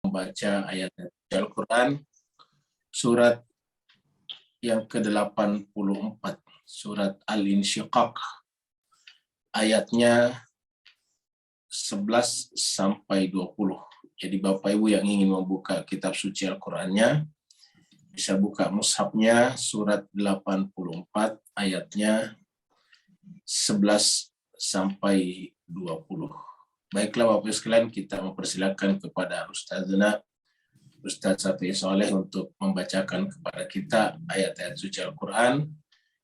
membaca ayat Al-Quran surat yang ke-84, surat Al-Insyiqaq, ayatnya 11 sampai 20. Jadi Bapak Ibu yang ingin membuka kitab suci Al-Qur'annya bisa buka mushafnya surat 84 ayatnya 11 sampai 20. Baiklah Bapak Ibu sekalian, kita mempersilakan kepada Ustazna Ustaz Safi Soleh untuk membacakan kepada kita ayat-ayat suci Al-Quran.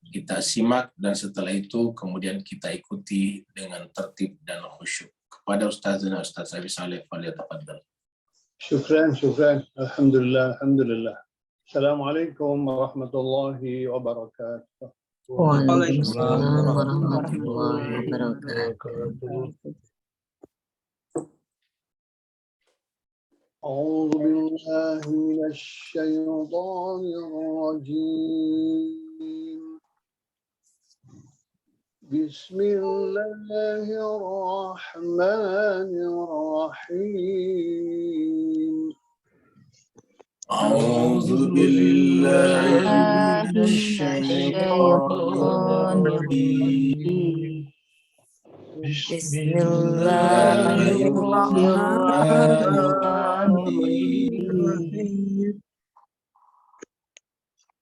Kita simak dan setelah itu kemudian kita ikuti dengan tertib dan khusyuk. Kepada Ustazna Ustaz Safi Soleh, falyatafaddal. Syukran. Alhamdulillah. Assalamualaikum warahmatullahi wabarakatuh. Waalaikumsalam warahmatullahi wabarakatuh. أعوذ بالله من الشيطان الرجيم. بسم الله الرحمن الرحيم. أعوذ بالله من الشيطان الرجيم. بسم الله الرحمن الرحيم.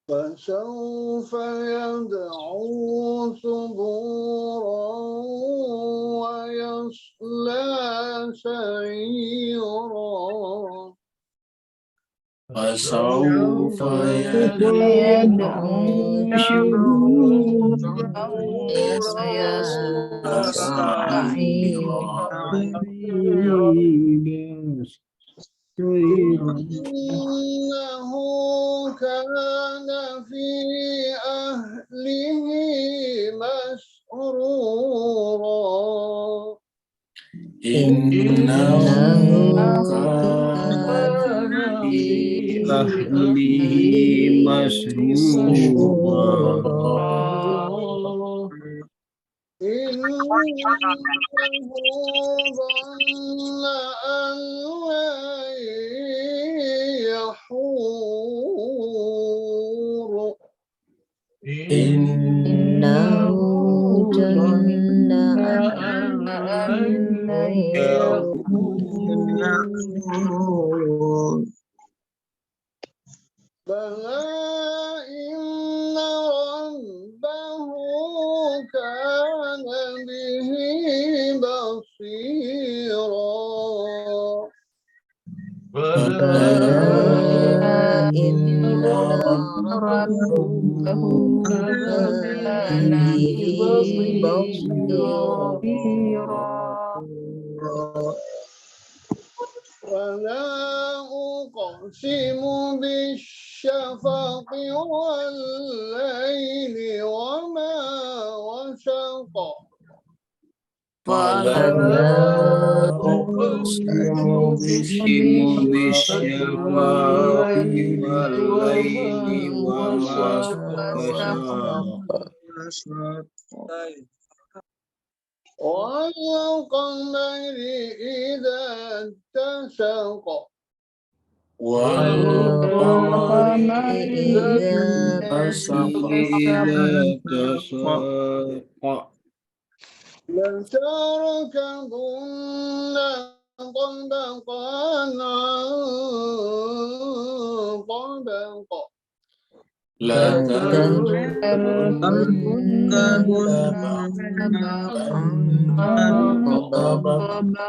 فسوف يدعو ثبورا ويصلى سعيرا. فسوف يدعو ثبورا ويصلى سعيرا. إنه كان في أهله مسرورا. إنه كان في أهله مسرورا. إنه ظن أن لن يحور. إنه ظن أن لن يحور. بلى إن ربه كان به بصيرا. بلى إن ربه كان به بصيرا. ولا أقسم بالشفق والليل وما وسق. فلا أقسم بالشفق والليل وما وسق. والقمر إذا اتسق. والقمر إذا اتسق. لتركبن طبقا عن طبق. لتركبن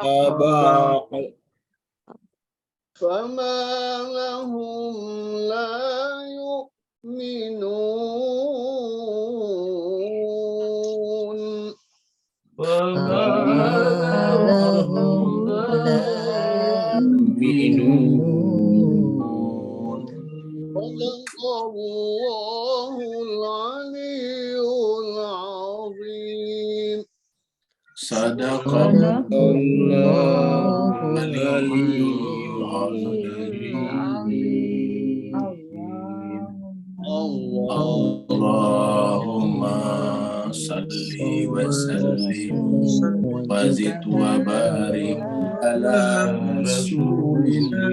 طبقا. فما لهم لا يؤمنون. فما لهم لا يؤمنون. صدق الله العلي العظيم. صدق الله العلي العظيم. اللهم صل وسلم wazid wa barik ala rasulillah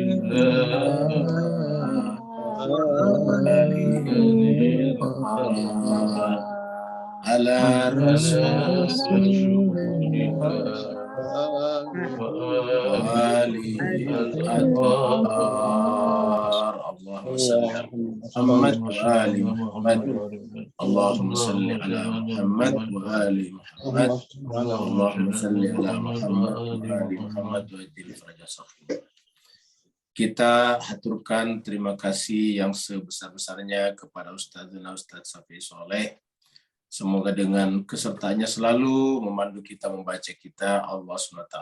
ala rasulillah alihi al-athhar. Allahumma salli ala Muhammad wa ali Muhammad. Allahumma salli ala Muhammad wa ali Muhammad. Allahumma salli ala Muhammad wa ali Muhammad wa ajil farajah sahih. Kita haturkan terima kasih yang sebesar-besarnya kepada Ustaz Safi Soleh. Semoga dengan kesertaannya selalu memandu kita membaca kita, Allah SWT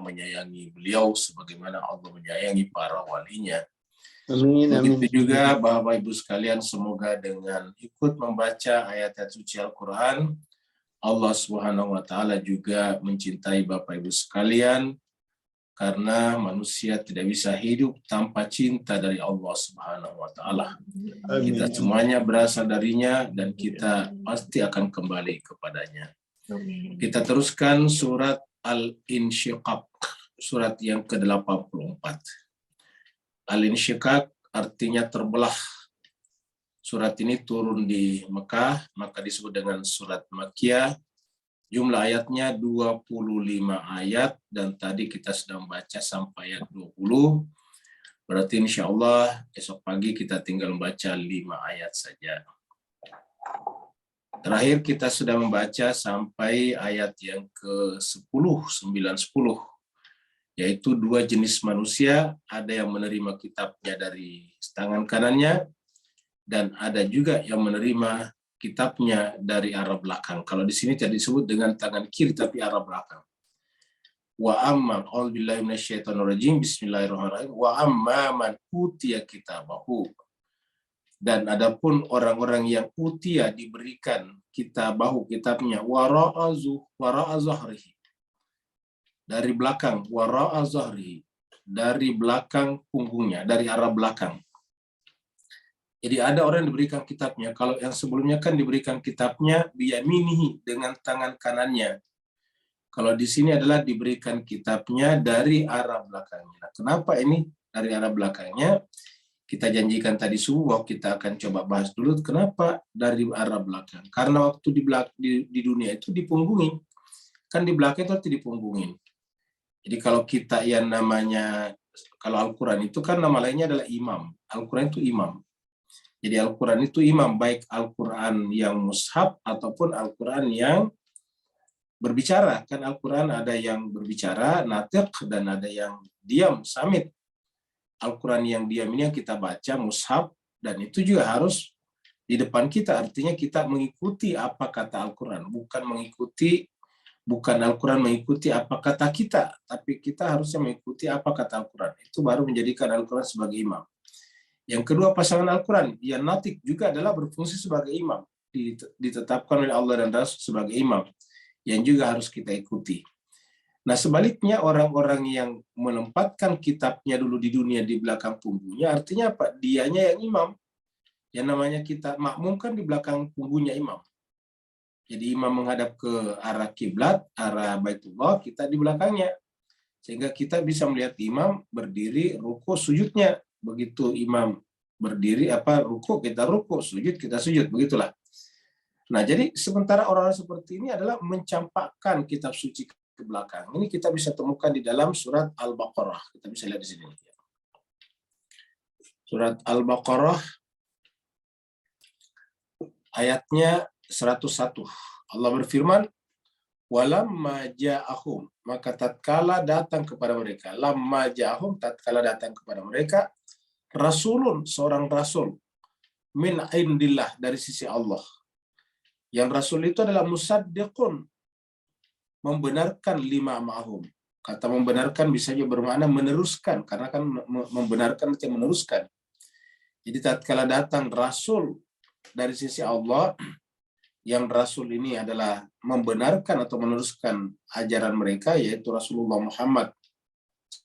menyayangi beliau sebagaimana Allah menyayangi para walinya. Amin, amin. Begitu juga Bapak Ibu sekalian, semoga dengan ikut membaca ayat-ayat suci Al-Quran, Allah SWT juga mencintai Bapak Ibu sekalian, karena manusia tidak bisa hidup tanpa cinta dari Allah Subhanahu wa taala. Kita semuanya berasal darinya dan kita pasti akan kembali kepadanya. Kita teruskan surat Al-Insyiqaq, surat yang ke-84. Al-Insyiqaq artinya terbelah. Surat ini turun di Mekah, maka disebut dengan surat Makkiyah. Jumlah ayatnya 25 ayat dan tadi kita sudah membaca sampai ayat 20. Berarti insya Allah esok pagi kita tinggal membaca 5 ayat saja. Terakhir kita sudah membaca sampai ayat yang ke-10, 9, 10. Yaitu dua jenis manusia, ada yang menerima kitabnya dari tangan kanannya dan ada juga yang menerima kitabnya dari arah belakang. Kalau di sini tidak disebut dengan tangan kiri tapi arah belakang. Wa amma a'udzubillahi minasyaitonirrajim bismillahirrahmanirrahim wa amma man utiya kitabahu. Dan adapun orang-orang yang utiya diberikan kitabahu kitabnya wara'a zahrihi. Dari belakang wara'a zahrihi, dari belakang punggungnya, dari arah belakang. Jadi ada orang yang diberikan kitabnya. Kalau yang sebelumnya kan diberikan kitabnya biyaminihi, dengan tangan kanannya. Kalau di sini adalah diberikan kitabnya dari arah belakangnya. Nah, kenapa ini dari arah belakangnya? Kita janjikan tadi subuh kita akan coba bahas dulu kenapa dari arah belakang. Karena waktu di dunia itu dipunggungin. Kan di belakang itu dipunggungin. Jadi kalau kita yang namanya, kalau Al-Quran itu kan nama lainnya adalah imam. Al-Quran itu imam. Jadi Al-Quran itu imam, baik Al-Quran yang mushaf ataupun Al-Quran yang berbicara. Kan Al-Quran ada yang berbicara, natiq, dan ada yang diam, samit. Al-Quran yang diam ini yang kita baca, mushaf, dan itu juga harus di depan kita. Artinya kita mengikuti apa kata Al-Quran, bukan Al-Quran mengikuti apa kata kita, tapi kita harusnya mengikuti apa kata Al-Quran. Itu baru menjadikan Al-Quran sebagai imam. Yang kedua, pasangan Al-Quran, yang natik juga adalah berfungsi sebagai imam. Ditetapkan oleh Allah dan Rasul sebagai imam. Yang juga harus kita ikuti. Nah sebaliknya, orang-orang yang menempatkan kitabnya dulu di dunia di belakang punggungnya, artinya apa? Dianya yang imam. Yang namanya kita makmum kan di belakang punggungnya imam. Jadi imam menghadap ke arah kiblat, arah Baitullah, kita di belakangnya. Sehingga kita bisa melihat imam berdiri, ruku, sujudnya. Begitu imam berdiri, ruku, kita ruku, sujud, kita sujud, begitulah. Nah, jadi sementara orang-orang seperti ini adalah mencampakkan kitab suci ke belakang. Ini kita bisa temukan di dalam surat Al-Baqarah. Kita bisa lihat di sini. Surat Al-Baqarah ayatnya 101. Allah berfirman, walamma ja'ahum, maka tatkala datang kepada mereka, lamma ja'ahum, tatkala datang kepada mereka, rasulun, seorang rasul, min indillah, dari sisi Allah. Yang rasul itu adalah musaddiqun, membenarkan lima ma'hum. Kata membenarkan bisa juga bermakna meneruskan, karena kan membenarkan itu meneruskan. Jadi tatkala datang rasul dari sisi Allah, yang rasul ini adalah membenarkan atau meneruskan ajaran mereka, yaitu Rasulullah Muhammad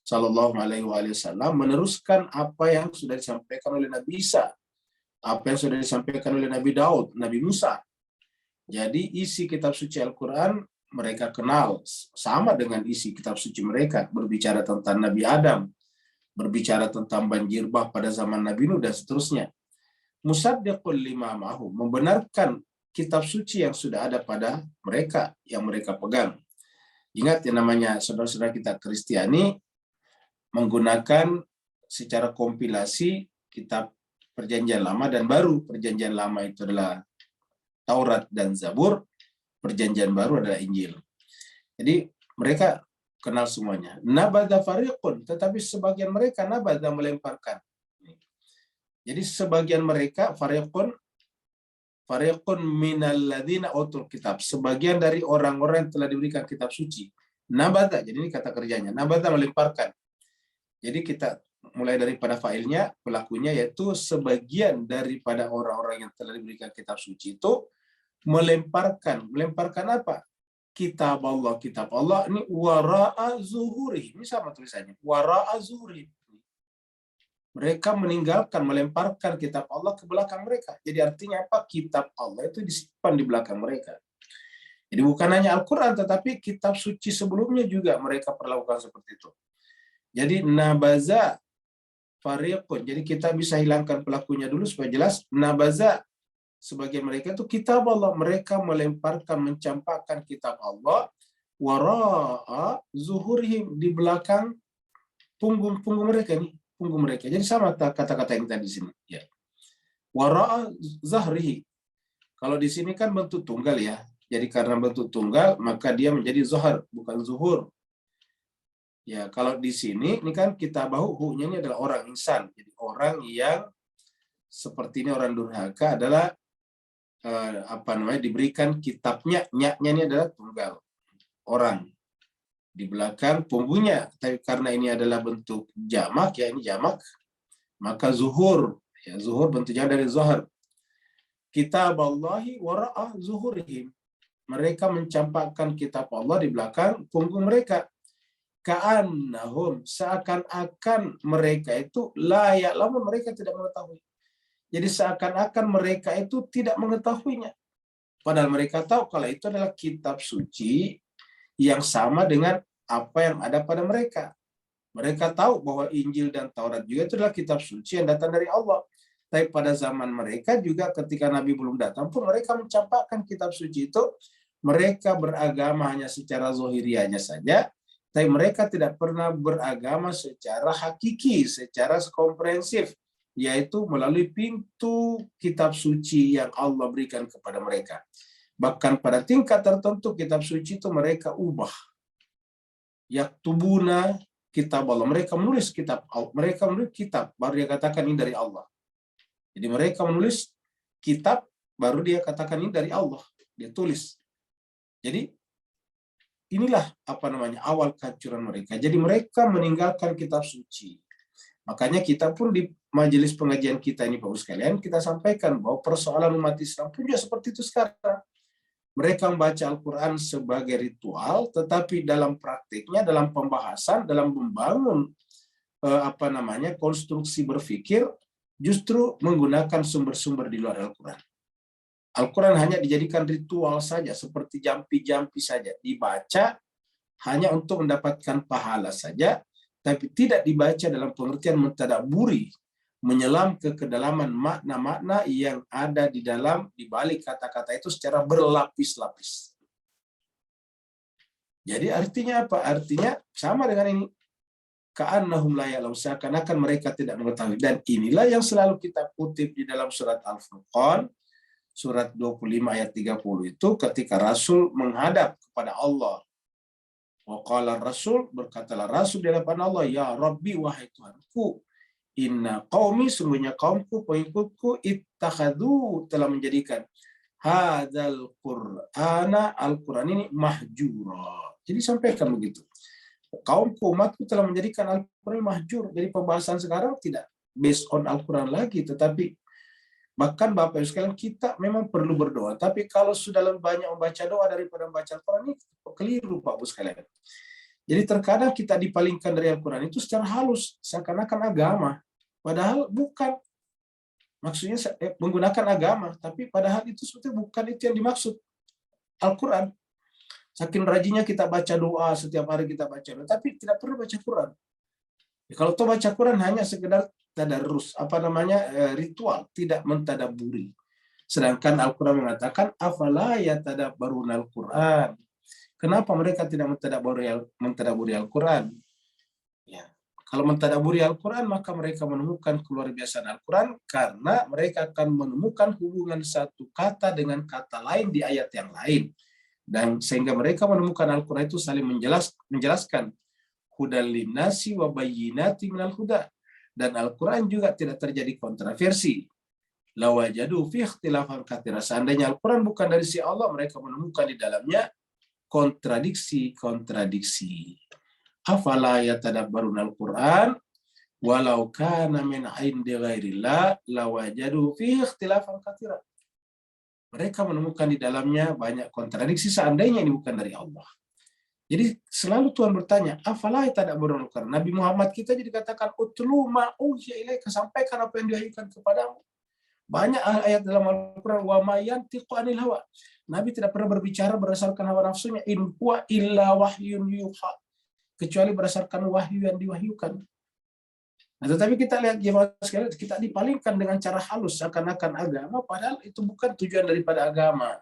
Sallallahu Alaihi Wasallam, meneruskan apa yang sudah disampaikan oleh Nabi Isa, apa yang sudah disampaikan oleh Nabi Daud, Nabi Musa. Jadi isi kitab suci Al-Quran mereka kenal sama dengan isi kitab suci mereka, berbicara tentang Nabi Adam, berbicara tentang banjir bah pada zaman Nabi Nuh dan seterusnya. Musaddiqul lima ma'hum, membenarkan kitab suci yang sudah ada pada mereka yang mereka pegang. Ingat yang namanya saudara-saudara kita Kristiani menggunakan secara kompilasi kitab Perjanjian Lama dan Baru. Perjanjian Lama itu adalah Taurat dan Zabur, Perjanjian Baru adalah Injil. Jadi mereka kenal semuanya. Nabadha fariqun, tetapi sebagian mereka nabadha melemparkan. Jadi sebagian mereka fariqun minal ladzina utul kitab, sebagian dari orang-orang yang telah diberikan kitab suci. Nabadha, jadi ini kata kerjanya. Nabadha melemparkan. Jadi kita mulai daripada failnya, pelakunya yaitu sebagian daripada orang-orang yang telah diberikan kitab suci itu melemparkan apa? Kitab Allah ini wara'a zuhuri. Ini sama tulisannya, wara'a zuhuri. Mereka meninggalkan, melemparkan kitab Allah ke belakang mereka. Jadi artinya apa? Kitab Allah itu disimpan di belakang mereka. Jadi bukan hanya Al-Quran, tetapi kitab suci sebelumnya juga mereka perlakukan seperti itu. Jadi nabaza fariqun. Jadi kita bisa hilangkan pelakunya dulu supaya jelas. Nabaza, sebagian mereka itu kitab Allah. Mereka melemparkan, mencampakkan kitab Allah wara'a zuhurihim, di belakang punggung mereka nih. Punggung mereka. Jadi sama kata-kata yang tadi di sini. Ya. Wara'a zahrihi. Kalau di sini kan bentuk tunggal ya. Jadi karena bentuk tunggal maka dia menjadi zuhur, bukan zuhur. Ya, kalau di sini ini kan kitabahu, hu-nya ini adalah orang insan. Jadi orang yang seperti ini, orang durhaka adalah diberikan kitabnya, nya-nya ini adalah tunggal. Orang di belakang punggungnya, tapi karena ini adalah bentuk jamak, ya ini jamak, maka zuhur, ya zuhur bentuknya dari zuhur. Kitab Allahi wara'a zuhurihim, mereka mencampakkan kitab Allah di belakang punggung mereka. Ka'annahum, seakan-akan mereka itu la ya'lamun, mereka tidak mengetahui. Jadi seakan-akan mereka itu tidak mengetahuinya. Padahal mereka tahu kalau itu adalah kitab suci yang sama dengan apa yang ada pada mereka. Mereka tahu bahwa Injil dan Taurat juga itu adalah kitab suci yang datang dari Allah. Tapi pada zaman mereka juga ketika Nabi belum datang pun mereka mencampakkan kitab suci itu. Mereka beragama hanya secara zahiriahnya saja. Tapi mereka tidak pernah beragama secara hakiki, secara komprehensif. Yaitu melalui pintu kitab suci yang Allah berikan kepada mereka. Bahkan pada tingkat tertentu kitab suci itu mereka ubah. Yaktubuna kitab Allah. Mereka menulis kitab. Mereka menulis kitab. Baru dia katakan ini dari Allah. Jadi mereka menulis kitab. Baru dia katakan ini dari Allah. Dia tulis. Jadi inilah awal kehancuran mereka. Jadi mereka meninggalkan kitab suci. Makanya kita pun di majelis pengajian kita ini Bapak sekalian, kita sampaikan bahwa persoalan umat Islam pun juga seperti itu sekarang. Mereka membaca Al-Quran sebagai ritual, tetapi dalam praktiknya, dalam pembahasan, dalam membangun konstruksi berpikir, justru menggunakan sumber-sumber di luar Al-Quran. Al-Quran hanya dijadikan ritual saja, seperti jampi-jampi saja. Dibaca hanya untuk mendapatkan pahala saja, tapi tidak dibaca dalam pengertian mentadaburi, menyelam ke kedalaman makna-makna yang ada di balik kata-kata itu secara berlapis-lapis. Jadi artinya apa? Artinya sama dengan ini. Ka'annahum la ya'lamun, seakan-akan mereka tidak mengetahui. Dan inilah yang selalu kita kutip di dalam surat Al-Furqan, surat 25 ayat 30 itu ketika Rasul menghadap kepada Allah. Waqala Rasul, berkatalah Rasul di hadapan Allah, ya Rabbi, wahai Tuhanku, inna qaumi, sungguhnya kaumku, pengikutku, ittakhadhu, telah menjadikan hadzal Qur'ana, Al-Quran ini mahjura. Jadi sampaikan begitu. Kaumku, umatku telah menjadikan Al-Quran mahjur. Jadi pembahasan sekarang tidak based on Al-Quran lagi, tetapi bahkan Bapak Ibu sekalian, kita memang perlu berdoa. Tapi kalau sudah lebih banyak membaca doa daripada membaca Al-Quran, ini keliru Bapak Ibu sekalian. Jadi terkadang kita dipalingkan dari Al-Quran itu secara halus, seakan-akan agama. Padahal bukan. Maksudnya menggunakan agama, tapi padahal itu sebetulnya bukan itu yang dimaksud Al-Quran. Saking rajinnya kita baca doa, setiap hari kita baca doa, tapi tidak pernah baca Quran. Ya, kalau toh baca Quran hanya sekedar tadarus, ritual, tidak mentadaburi. Sedangkan Al-Quran mengatakan, afala yatadabbaruna Al-Quran. Kenapa mereka tidak mentadaburi Al-Quran? Ya. Kalau mentadaburi Al-Quran, maka mereka menemukan keluar biasaan Al-Quran, karena mereka akan menemukan hubungan satu kata dengan kata lain di ayat yang lain. Dan sehingga mereka menemukan Al-Quran itu saling menjelaskan hudal linnasi wa bayyinati minal huda. Dan Al-Quran juga tidak terjadi kontroversi. Lawajadu fi ikhtilafan katsira. Seandainya Al-Quran bukan dari si Allah, mereka menemukan di dalamnya kontradiksi. Afala yatadabbaruna Al-Quran walau kana min 'indi ghairillah lawajadu fi ikhtilafan katsira. Mereka menemukan di dalamnya banyak kontradiksi seandainya ini bukan dari Allah. Jadi selalu Tuhan bertanya, afala yatadabbaruna Al-Quran. Nabi Muhammad kita jadi katakan utlu ma uhiya ilaika, sampaikan apa yang diwahyukan kepadamu. Banyak ayat dalam Al-Quran, wa ma yantiqu 'anil hawa. Nabi tidak pernah berbicara berdasarkan hawa nafsunya, in huwa illa wahyun yuha, kecuali berdasarkan wahyu yang diwahyukan. Nah, tetapi kita lihat jemaah sekalian, kita dipalingkan dengan cara halus seakan-akan agama, padahal itu bukan tujuan daripada agama.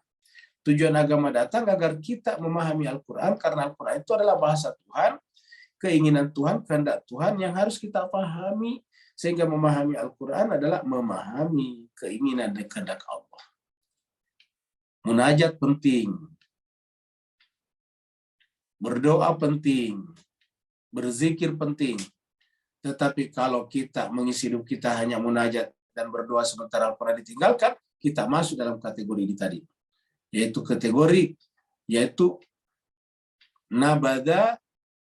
Tujuan agama datang agar kita memahami Al-Quran, karena Al-Quran itu adalah bahasa Tuhan, keinginan Tuhan, kehendak Tuhan yang harus kita pahami, sehingga memahami Al-Quran adalah memahami keinginan dan kehendak Allah. Munajat penting, berdoa penting, berzikir penting. Tetapi kalau kita mengisi hidup kita hanya munajat dan berdoa sementara Al-Quran ditinggalkan, kita masuk dalam kategori ini tadi. Yaitu nabada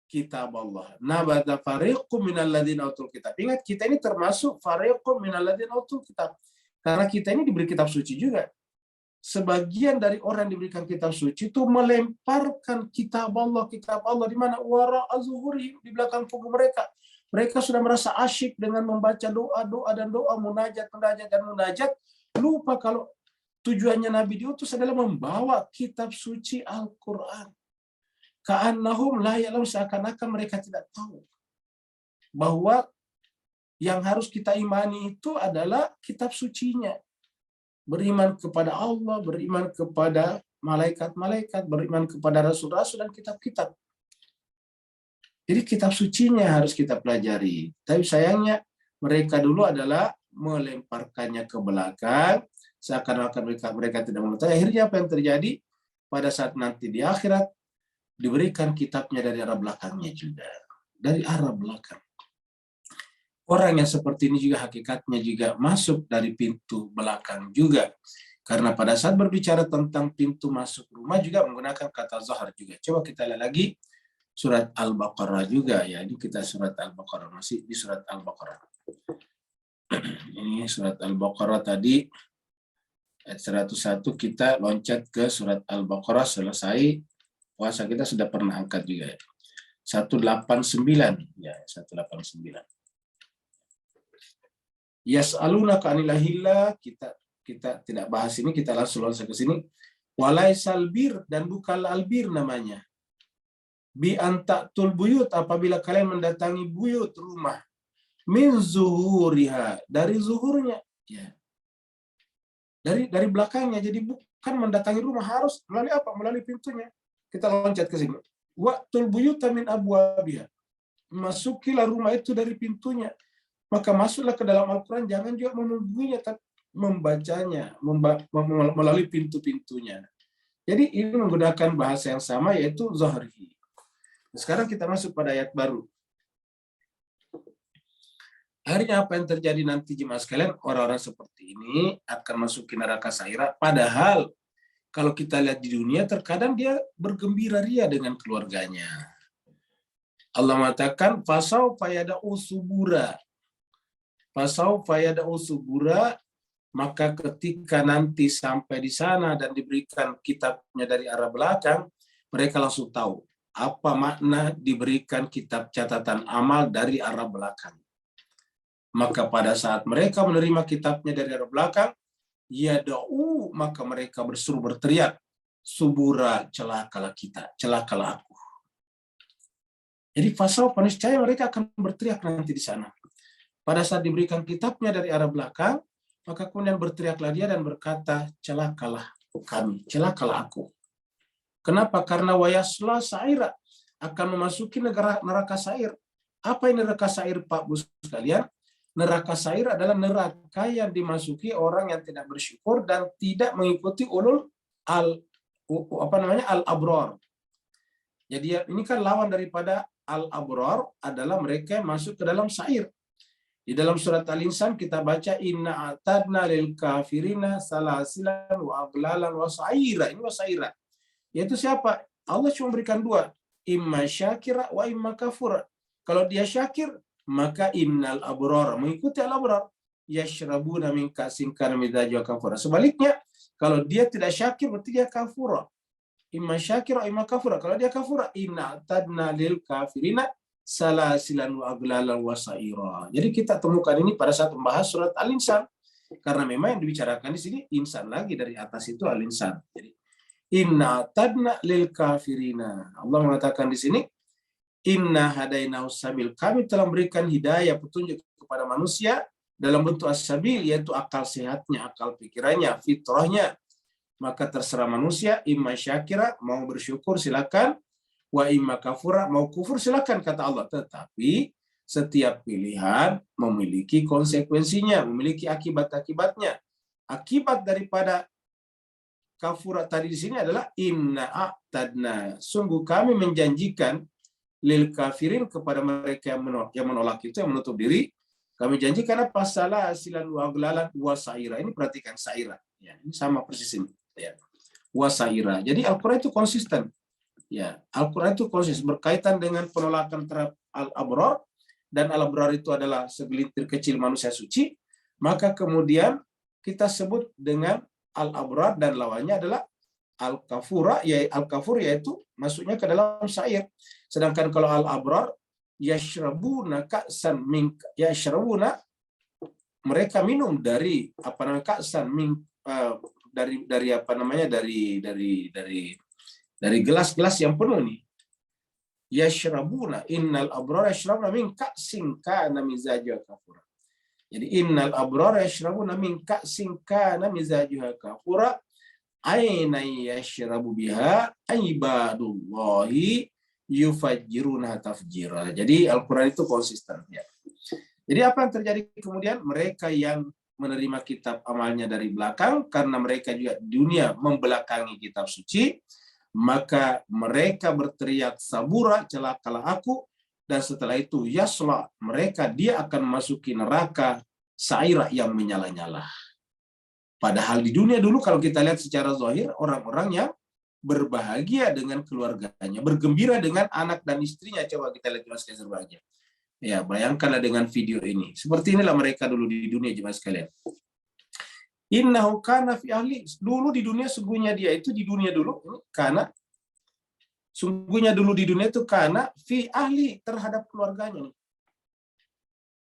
kitab Allah. Nabada fariqum minal ladzina utul kitab. Ingat, kita ini termasuk fariqum minal ladzina utul kitab. Karena kita ini diberi kitab suci juga. Sebagian dari orang yang diberikan kitab suci itu melemparkan kitab Allah di mana? Wara'a zuhurihim, di belakang punggung mereka. Mereka sudah merasa asyik dengan membaca doa dan doa, munajat. Lupa kalau tujuannya Nabi diutus adalah membawa kitab suci Al-Quran. Ka'annahum la ya'lamun, seakan-akan mereka tidak tahu bahwa yang harus kita imani itu adalah kitab sucinya. Beriman kepada Allah, beriman kepada malaikat-malaikat, beriman kepada rasul-rasul dan kitab-kitab. Jadi kitab sucinya harus kita pelajari. Tapi sayangnya mereka dulu adalah melemparkannya ke belakang, seakan-akan mereka tidak mengetahui. Akhirnya apa yang terjadi? Pada saat nanti di akhirat, diberikan kitabnya dari arah belakangnya juga. Dari arah belakang. Orang yang seperti ini juga hakikatnya juga masuk dari pintu belakang juga. Karena pada saat berbicara tentang pintu masuk rumah juga menggunakan kata zahar juga. Coba kita lihat lagi surat Al-Baqarah juga ya. Ini kita surat Al-Baqarah, masih di surat Al-Baqarah. Ini surat Al-Baqarah tadi ayat 101, kita loncat ke surat Al-Baqarah, selesai puasa kita sudah pernah angkat juga ya. 189 ya, 189. Yas'alunaka 'anil ahilla, kita tidak bahas ini, kita langsung ke sini. Walaisal bir, dan bukanlah albir namanya. Bi antatul buyut, apabila kalian mendatangi buyut rumah. Min zuhuriha, dari zuhurnya ya. Dari belakangnya, jadi bukan mendatangi rumah, harus melalui apa? Melalui pintunya. Kita loncat ke sini. Wa'tul buyuta min abwabiha. Masukilah rumah itu dari pintunya. Maka masuklah ke dalam Al-Quran, jangan juga menunggunya, tapi membacanya melalui pintu-pintunya. Jadi ini menggunakan bahasa yang sama, yaitu zahri. Sekarang kita masuk pada ayat baru. Akhirnya apa yang terjadi nanti jemaah sekalian? Orang-orang seperti ini akan masuk ke neraka saira. Padahal kalau kita lihat di dunia, terkadang dia bergembira ria dengan keluarganya. Allah mengatakan, fasaufa yada'u subura. Fasaufa yada'u subura, maka ketika nanti sampai di sana dan diberikan kitabnya dari arah belakang, mereka langsung tahu apa makna diberikan kitab catatan amal dari arah belakang. Maka pada saat mereka menerima kitabnya dari arah belakang, yada'u, maka mereka berseru berteriak. subura, celakalah kita, celakalah aku. Jadi fasawfa niscaya mereka akan berteriak nanti di sana. Pada saat diberikan kitabnya dari arah belakang, maka kemudian berteriaklah dia dan berkata, celakalah kami, celakalah aku. Kenapa? Karena wayasla sa'ira, akan memasuki neraka sa'ir. Apa ini neraka sa'ir, Pak Bu sekalian? Neraka sa'ir adalah neraka yang dimasuki orang yang tidak bersyukur dan tidak mengikuti ulul al-abror. Jadi ini kan lawan daripada al-abror adalah mereka yang masuk ke dalam sa'ir. Di dalam surat Al-Insan kita baca inna atadna lil kafirina salasilan wa aglalan wa sa'ira. Ini wa sa'ira. Yaitu siapa? Allah cuma berikan dua. Imma syakira wa imma kafura. Kalau dia syakir, maka innal abror, mengikuti al-abror. Yashrabuna min ka'sin kana midzajuha kafura. Sebaliknya, kalau dia tidak syakir, berarti dia kafura. Imma syakira wa imma kafura. Kalau dia kafura, inna atadna lil kafirina salasilan wa aglalan wa sa'ira. Jadi kita temukan ini pada saat membahas surat Al-Insan. Karena memang yang dibicarakan di sini insan lagi, dari atas itu Al-Insan. Jadi inna tadna lil kafirina. Allah mengatakan di sini, inna hadainahu sabil. Kami telah memberikan hidayah, petunjuk kepada manusia dalam bentuk as-sabil, yaitu akal sehatnya, akal pikirannya, fitrahnya. Maka terserah manusia, imma syakira, mau bersyukur silakan, wa imma kafura, mau kufur silakan, kata Allah. Tetapi setiap pilihan memiliki konsekuensinya, memiliki akibat-akibatnya. Akibat daripada kafura tadi di sini adalah inna a'tadna, sungguh kami menjanjikan lil kafirin, kepada mereka yang menolak itu, yang menutup diri, kami janjikan apa? Salasilan wa aglalan wa sa'ira. Ini perhatikan sa'ira. Ya, ini sama persis ini. Ya. Wa sa'ira. Jadi Al-Quran itu konsisten. Ya, Al-Quran itu konsisten berkaitan dengan penolakan terhadap al-abror, dan al-abror itu adalah segelintir kecil manusia suci, maka kemudian kita sebut dengan al-abror dan lawannya adalah al-kafura, al-kafur, yaitu masuknya ke dalam sa'ir. Sedangkan kalau al-abror yashrabuna ka'san min, yashrabuna, mereka minum dari apa namanya ka'san min, dari apa namanya dari gelas-gelas yang penuh nih. Yashrabuna, innal abrara yashrabuna min ka'sin kana mizajuha kafura. Jadi innal abrara yashrabuna min ka'sin kana mizajuha kafura, aina yashrabu biha ibadullahi yufajjiruna tafjira. Jadi Al-Quran itu konsisten ya. Jadi apa yang terjadi kemudian? Mereka yang menerima kitab amalnya dari belakang, karena mereka juga di dunia membelakangi kitab suci, maka mereka berteriak sabura, celakalah aku, dan setelah itu yasla, mereka dia akan memasuki neraka sa'ira yang menyala-nyala. Padahal di dunia dulu kalau kita lihat secara zahir, orang-orang yang berbahagia dengan keluarganya, bergembira dengan anak dan istrinya. Coba kita lihat jemaah sekalian berbahagia. Ya, bayangkanlah dengan video ini. Seperti inilah mereka dulu di dunia, jemaah sekalian. Innahu kana fi ahli, dulu di dunia, sungguhnya dia itu di dunia dulu, karena sungguhnya dulu di dunia itu karena fi ahli, terhadap keluarganya.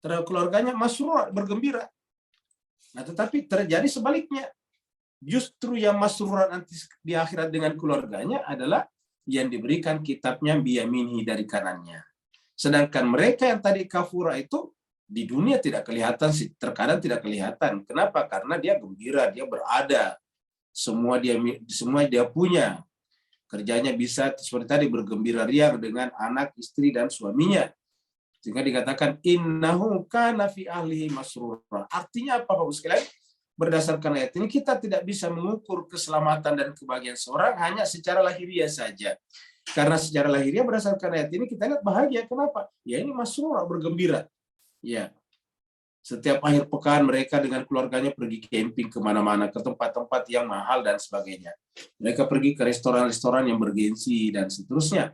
Terhadap keluarganya masrur, bergembira. Nah, tetapi terjadi sebaliknya. Justru yang masruran nanti di akhirat dengan keluarganya adalah yang diberikan kitabnya biyaminihi, dari kanannya. Sedangkan mereka yang tadi kafura itu di dunia tidak kelihatan, terkadang tidak kelihatan. Kenapa? Karena dia gembira, dia berada, semua dia punya. Kerjanya bisa seperti tadi, bergembira riang dengan anak, istri, dan suaminya. Sehingga dikatakan innahu kana fi ahlihi masrura. Artinya apa, Bapak sekalian? Berdasarkan ayat ini kita tidak bisa mengukur keselamatan dan kebahagiaan seorang hanya secara lahiriah saja. Karena secara lahiriah berdasarkan ayat ini kita lihat bahagia. Kenapa? Ya ini masrura, bergembira. Ya, setiap akhir pekan mereka dengan keluarganya pergi camping kemana-mana, ke tempat-tempat yang mahal dan sebagainya. Mereka pergi ke restoran-restoran yang bergensi dan seterusnya.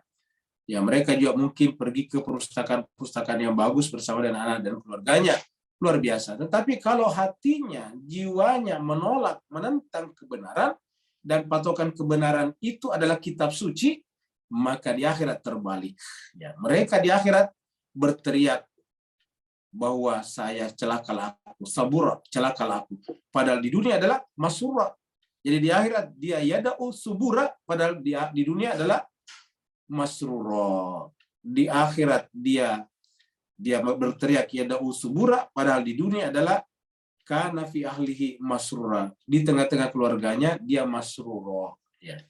Ya, mereka juga mungkin pergi ke perpustakaan yang bagus bersama dengan anak dan keluarganya. Luar biasa. Tetapi kalau hatinya, jiwanya menolak, menentang kebenaran, dan patokan kebenaran itu adalah kitab suci, maka di akhirat terbalik. Ya, mereka di akhirat berteriak bahwa saya celakalah aku, sabura, celakalah aku. Padahal di dunia adalah masura, Jadi di akhirat dia yada'u subura, padahal di dunia adalah masrura. Di akhirat dia berteriak yada'u subura, padahal di dunia adalah kana fi ahlihi masrura. Di tengah-tengah keluarganya dia masrura. Ya.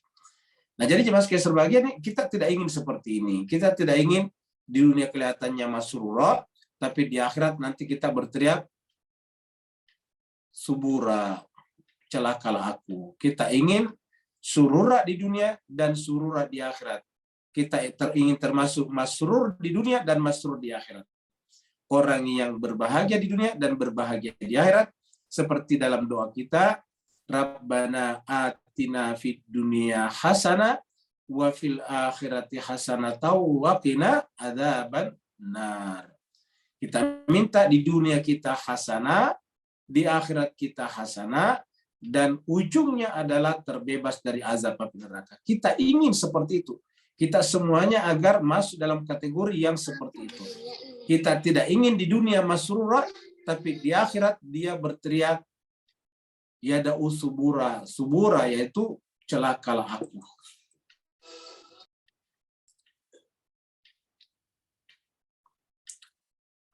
Nah, jadi jemaah sekalian berbahagia nih, kita tidak ingin seperti ini. Kita tidak ingin di dunia kelihatannya masrura, tapi di akhirat nanti kita berteriak subura, celakalah aku. Kita ingin surura di dunia dan surura di akhirat. Kita ingin termasuk masrur di dunia dan masrur di akhirat. Orang yang berbahagia di dunia dan berbahagia di akhirat, seperti dalam doa kita, Rabbana atina fid dunya hasanah wa fil akhirati hasanah wa qina adzaban nar. Kita minta di dunia kita hasanah, di akhirat kita hasanah, dan ujungnya adalah terbebas dari azab api neraka. Kita ingin seperti itu. Kita semuanya agar masuk dalam kategori yang seperti itu. Kita tidak ingin di dunia masrura, tapi di akhirat dia berteriak yada'u subura. Subura yaitu celakalah aku.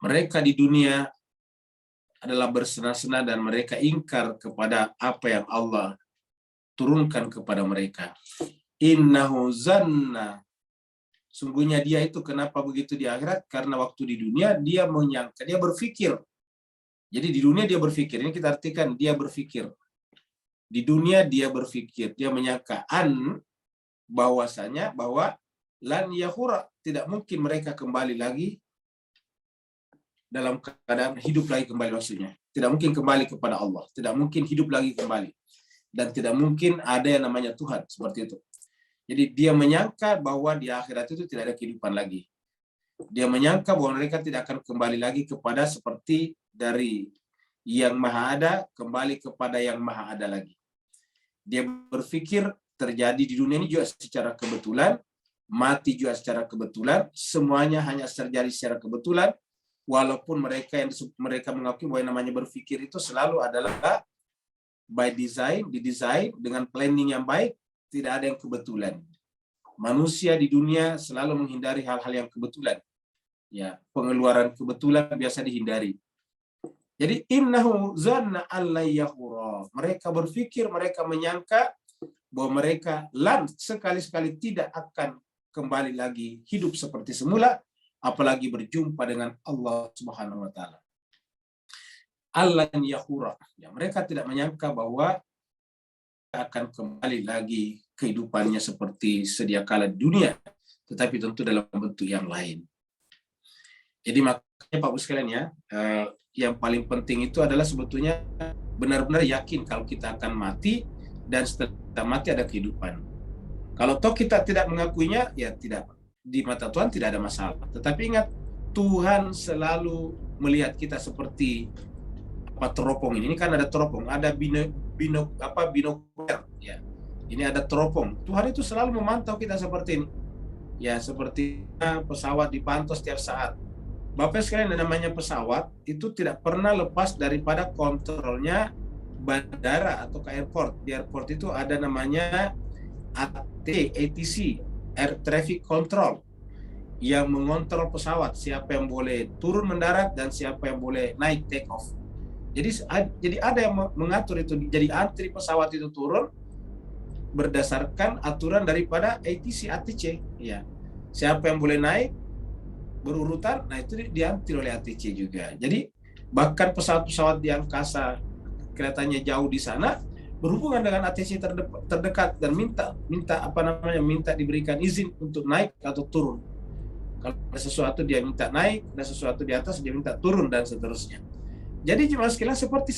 Mereka di dunia adalah bersenang-senang dan mereka ingkar kepada apa yang Allah turunkan kepada mereka. Innahu zanna. Sungguhnya dia itu kenapa begitu di akhirat? Karena waktu di dunia dia menyangka, dia berpikir. Jadi di dunia dia berpikir. Ini kita artikan dia berpikir. Di dunia dia berpikir, dia menyangka bahwasanya bahwa lan yahura, tidak mungkin mereka kembali lagi dalam keadaan hidup lagi kembali, maksudnya tidak mungkin kembali kepada Allah, tidak mungkin hidup lagi kembali, dan tidak mungkin ada yang namanya Tuhan, seperti itu. Jadi dia menyangka bahwa di akhirat itu tidak ada kehidupan lagi. Dia menyangka bahwa mereka tidak akan kembali lagi kepada seperti dari yang maha ada kembali kepada yang maha ada lagi. Dia berpikir terjadi di dunia ini juga secara kebetulan, mati juga secara kebetulan, semuanya hanya terjadi secara kebetulan. Walaupun mereka mengakui bahwa yang namanya berpikir itu selalu adalah by design, didesain dengan planning yang baik, tidak ada yang kebetulan. Manusia di dunia selalu menghindari hal-hal yang kebetulan. Ya, pengeluaran kebetulan biasa dihindari. Jadi innahu zanna alla yahura. Mereka berpikir, mereka menyangka bahwa mereka sekali-sekali tidak akan kembali lagi hidup seperti semula, apalagi berjumpa dengan Allah Subhanahu wa taala. Allan yahura. Ya, mereka tidak menyangka bahwa akan kembali lagi kehidupannya seperti sedia kala di dunia, tetapi tentu dalam bentuk yang lain. Jadi makanya Pak Bu sekalian ya, yang paling penting itu adalah sebetulnya benar-benar yakin kalau kita akan mati dan setelah mati ada kehidupan. Kalau toh kita tidak mengakuinya, ya tidak, di mata Tuhan tidak ada masalah. Tetapi ingat, Tuhan selalu melihat kita seperti teropong ini. Ini kan ada teropong, ada binokular ya. Ini ada teropong. Tuhan itu selalu memantau kita seperti ini. Ya, seperti pesawat dipantau setiap saat. Bapak sekalian, namanya pesawat itu tidak pernah lepas daripada kontrolnya bandara atau ke airport. Di airport itu ada namanya ATC, Air Traffic Control, yang mengontrol pesawat, siapa yang boleh turun mendarat dan siapa yang boleh naik take off. Jadi ada yang mengatur itu. Jadi antri pesawat itu turun berdasarkan aturan daripada ATC ya. Siapa yang boleh naik berurutan, nah itu diantri oleh ATC juga. Jadi bahkan pesawat-pesawat di angkasa kelihatannya jauh di sana berhubungan dengan ATC terdekat dan minta diberikan izin untuk naik atau turun. Kalau ada sesuatu dia minta naik, ada sesuatu di atas dia minta turun, dan seterusnya. Jadi jemaah sekalian, seperti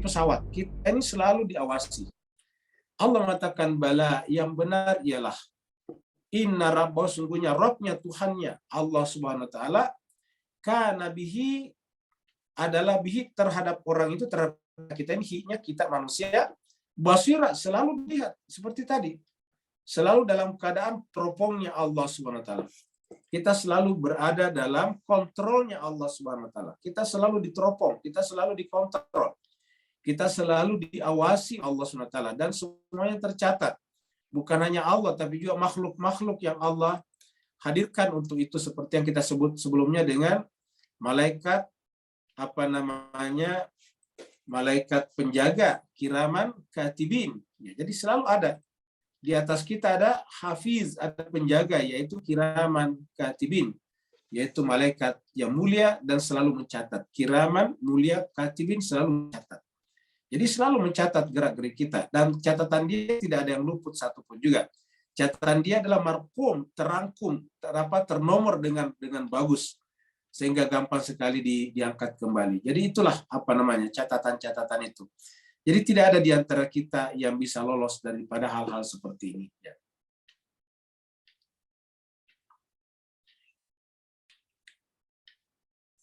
pesawat, kita ini selalu diawasi. Allah mengatakan bala, yang benar ialah inna rabbahu, sungguhnya Rabbnya, Tuhannya Allah Subhanahu wa taala, kana bihi, adalah bihi terhadap orang itu, terhadap kita ini, hi-nya kita manusia, basira, selalu lihat seperti tadi. Selalu dalam keadaan teropongnya Allah Subhanahu wa taala. Kita selalu berada dalam kontrolnya Allah Subhanahu wa taala. Kita selalu diteropong, kita selalu dikontrol. Kita selalu diawasi Allah SWT dan semuanya tercatat. Bukan hanya Allah, tapi juga makhluk-makhluk yang Allah hadirkan untuk itu, seperti yang kita sebut sebelumnya dengan malaikat malaikat penjaga, kiraman katibin. Ya, jadi selalu ada di atas kita ada hafiz, ada penjaga, yaitu kiraman katibin, yaitu malaikat yang mulia dan selalu mencatat. Kiraman, mulia, katibin selalu mencatat. Jadi selalu mencatat gerak-gerik kita, dan catatan dia tidak ada yang luput satupun juga. Catatan dia adalah marqum, terangkum, ternomor dengan bagus, sehingga gampang sekali diangkat kembali. Jadi itulah catatan-catatan itu. Jadi tidak ada di antara kita yang bisa lolos daripada hal-hal seperti ini. Ya.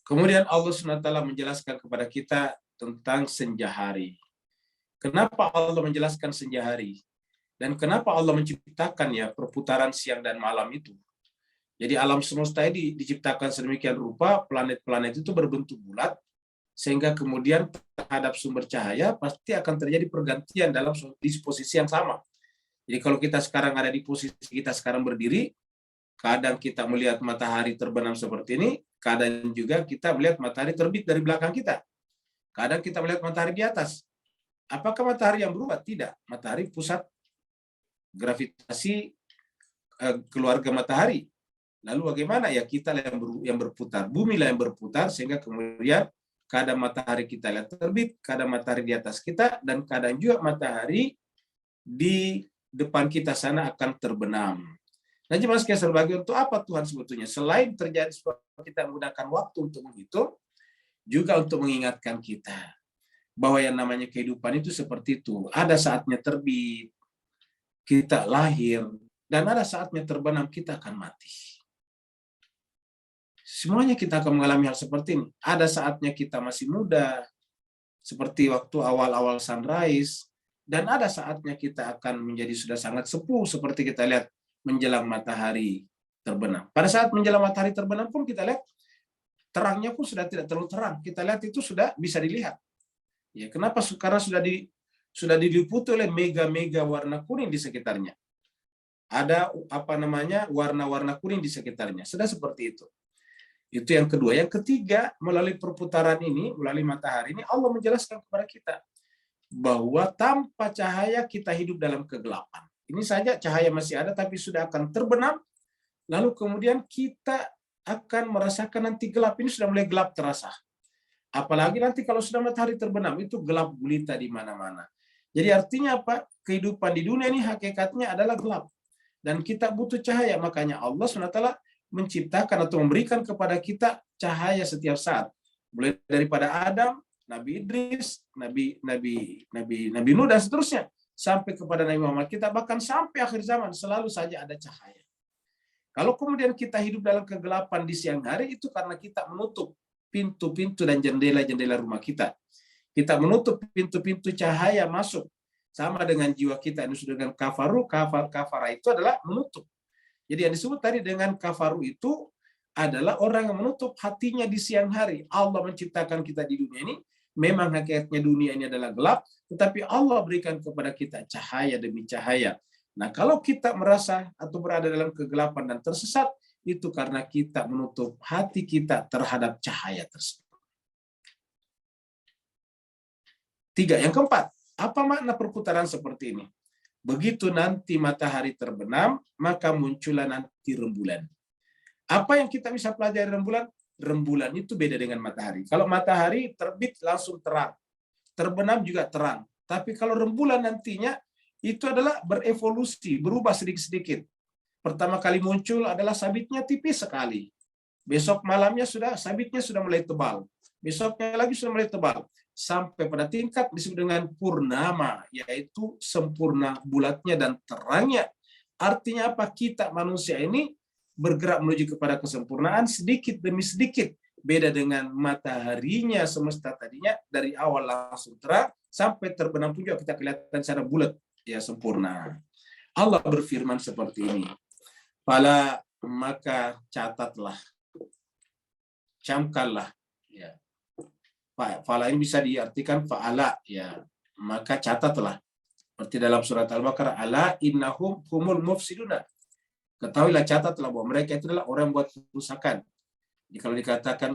Kemudian Allah SWT menjelaskan kepada kita tentang senja hari. Kenapa Allah menjelaskan senja hari? Dan kenapa Allah menciptakan ya perputaran siang dan malam itu? Jadi alam semesta ini diciptakan sedemikian rupa, planet-planet itu berbentuk bulat, sehingga kemudian terhadap sumber cahaya pasti akan terjadi pergantian dalam disposisi yang sama. Jadi kalau kita sekarang ada di posisi kita sekarang berdiri, kadang kita melihat matahari terbenam seperti ini, kadang juga kita melihat matahari terbit dari belakang kita. Kadang kita melihat matahari di atas. Apakah matahari yang berubah? Tidak. Matahari pusat gravitasi keluarga matahari. Lalu bagaimana? Ya kita yang berputar. Bumi lah yang berputar, sehingga kemudian kadang matahari kita lihat terbit, kadang matahari di atas kita, dan kadang juga matahari di depan kita sana akan terbenam. Nah, jemaah sekalian sebagai untuk apa Tuhan sebetulnya? Selain terjadi kita menggunakan waktu untuk menghitung, juga untuk mengingatkan kita bahwa yang namanya kehidupan itu seperti itu. Ada saatnya terbit, kita lahir, dan ada saatnya terbenam, kita akan mati. Semuanya kita akan mengalami hal seperti ini. Ada saatnya kita masih muda, seperti waktu awal-awal sunrise, dan ada saatnya kita akan menjadi sudah sangat sepuh, seperti kita lihat menjelang matahari terbenam. Pada saat menjelang matahari terbenam pun kita lihat terangnya pun sudah tidak terlalu terang. Kita lihat itu sudah bisa dilihat. Ya, kenapa? Karena sudah diliputi oleh mega-mega warna kuning di sekitarnya. Ada warna-warna kuning di sekitarnya. Sudah seperti itu. Itu yang kedua. Yang ketiga, melalui perputaran ini, melalui matahari ini, Allah menjelaskan kepada kita bahwa tanpa cahaya kita hidup dalam kegelapan. Ini saja cahaya masih ada, tapi sudah akan terbenam. Lalu kemudian kita akan merasakan nanti gelap. Ini sudah mulai gelap terasa. Apalagi nanti kalau sudah matahari terbenam, itu gelap gulita di mana-mana. Jadi artinya apa? Kehidupan di dunia ini hakikatnya adalah gelap. Dan kita butuh cahaya. Makanya Allah SWT menciptakan atau memberikan kepada kita cahaya setiap saat. Mulai daripada Adam, Nabi Idris, Nabi Nuh, dan seterusnya. Sampai kepada Nabi Muhammad kita, bahkan sampai akhir zaman, selalu saja ada cahaya. Kalau kemudian kita hidup dalam kegelapan di siang hari, itu karena kita menutup pintu-pintu dan jendela-jendela rumah kita. Kita menutup pintu-pintu cahaya masuk. Sama dengan jiwa kita ini sudah dengan kafaru. Kafara itu adalah menutup. Jadi yang disebut tadi dengan kafaru itu adalah orang yang menutup hatinya di siang hari. Allah menciptakan kita di dunia ini. Memang hakikatnya dunia ini adalah gelap, tetapi Allah berikan kepada kita cahaya demi cahaya. Nah, kalau kita merasa atau berada dalam kegelapan dan tersesat, itu karena kita menutup hati kita terhadap cahaya tersebut. 3. Yang keempat, apa makna perputaran seperti ini? Begitu nanti matahari terbenam, maka muncullah nanti rembulan. Apa yang kita bisa pelajari rembulan? Rembulan itu beda dengan matahari. Kalau matahari terbit langsung terang, terbenam juga terang. Tapi kalau rembulan nantinya itu adalah berevolusi, berubah sedikit-sedikit. Pertama kali muncul adalah sabitnya tipis sekali. Besok malamnya sabitnya sudah mulai tebal. Besoknya lagi sudah mulai tebal. Sampai pada tingkat disebut dengan purnama, yaitu sempurna bulatnya dan terangnya. Artinya apa? Kita manusia ini bergerak menuju kepada kesempurnaan sedikit demi sedikit. Beda dengan mataharinya semesta tadinya, dari awal langsung terang, sampai terbenam pun juga kita kelihatan secara bulat, ya sempurna. Allah berfirman seperti ini. Fala, maka catatlah, camkanlah, ya. Fa'ala ini bisa diartikan fa'ala, ya. Maka catatlah. Seperti dalam surat Al-Baqarah, ala innahum humul mufsiduna. Ketahuilah, catatlah bahwa mereka itu adalah orang yang buat kerusakan. Jadi kalau dikatakan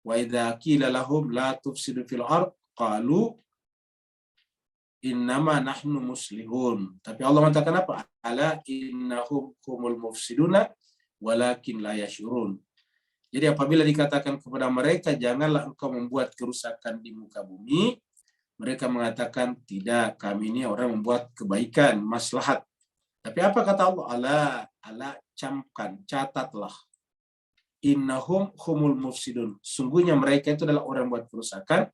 wa idza qila lahum la tufsidu fil ard qalu innama nahnu muslihun. Tapi Allah mengatakan apa? Ala innahum humul mufsiduna walakin la yashurun. Jadi apabila dikatakan kepada mereka janganlah engkau membuat kerusakan di muka bumi, mereka mengatakan tidak, kami ini orang membuat kebaikan, maslahat. Tapi apa kata Allah? Ala camkan, catatlah. Innahum humul mufsidun. Sungguhnya mereka itu adalah orang yang buat kerusakan,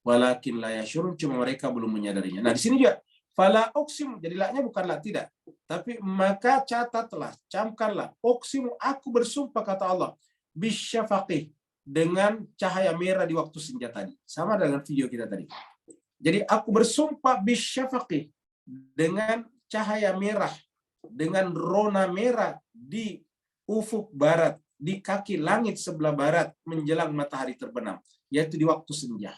walakin la yashurun, cuma mereka belum menyadarinya. Nah, di sini juga fala uqsim, jadi la-nya bukanlah tidak, tapi maka catatlah, camkanlah, uqsimu, aku bersumpah kata Allah, bisyafaqih, dengan cahaya merah di waktu senja tadi. Sama dengan video kita tadi. Jadi aku bersumpah bisyafaqih, dengan cahaya merah, dengan rona merah di ufuk barat, di kaki langit sebelah barat menjelang matahari terbenam, yaitu di waktu senja.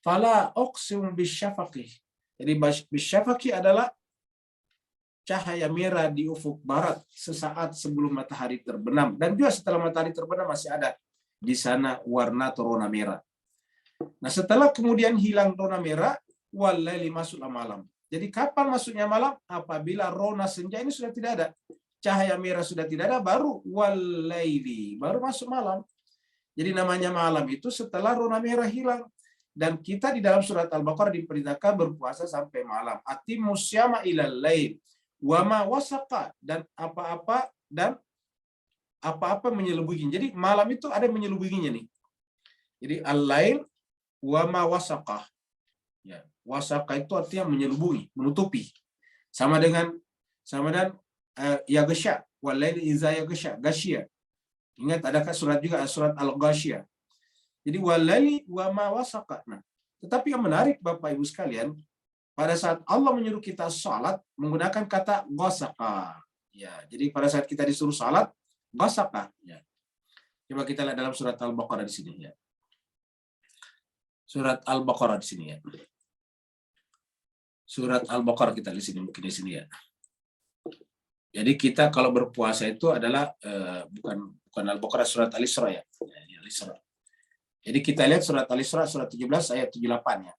Fala uqsim bisyafaqih. Jadi bisyafaqih adalah cahaya merah di ufuk barat sesaat sebelum matahari terbenam, dan juga setelah matahari terbenam masih ada di sana warna atau rona merah. Nah, setelah kemudian hilang rona merah, walaili, masuklah malam. Jadi kapan masuknya malam? Apabila rona senja ini sudah tidak ada, cahaya merah sudah tidak ada, baru walaili, baru masuk malam. Jadi namanya malam itu setelah rona merah hilang. Dan kita di dalam surat Al-Baqarah diperintahkan berpuasa sampai malam. Atimus syama ilal lail wa ma wasaqa, dan apa-apa menyelubungi. Jadi malam itu ada menyelubunginya nih. Jadi al-lail wa ma wasaqa. Ya, wasaqa itu artinya menyelubungi, menutupi. Sama dengan yaghsha, wal lail iza yaghsha, ghasyiya. Ingat ada surat juga, surat Al-Ghasyiyah. Jadi walali wa ma wasaqa. Nah, tetapi yang menarik Bapak Ibu sekalian, pada saat Allah menyuruh kita salat menggunakan kata ghasaqa. Ya, jadi pada saat kita disuruh salat ghasaqa, ya. Coba kita lihat dalam surat Al-Baqarah di sini, ya. Surat Al-Baqarah di sini, ya. Surat Al-Baqarah kita di sini, mungkin di sini, ya. Jadi kita kalau berpuasa itu adalah bukan Al-Baqarah, surat Al-Isra, ya. Al-Isra. Jadi kita lihat surat Al-Isra surat 17 ayat 78, ya.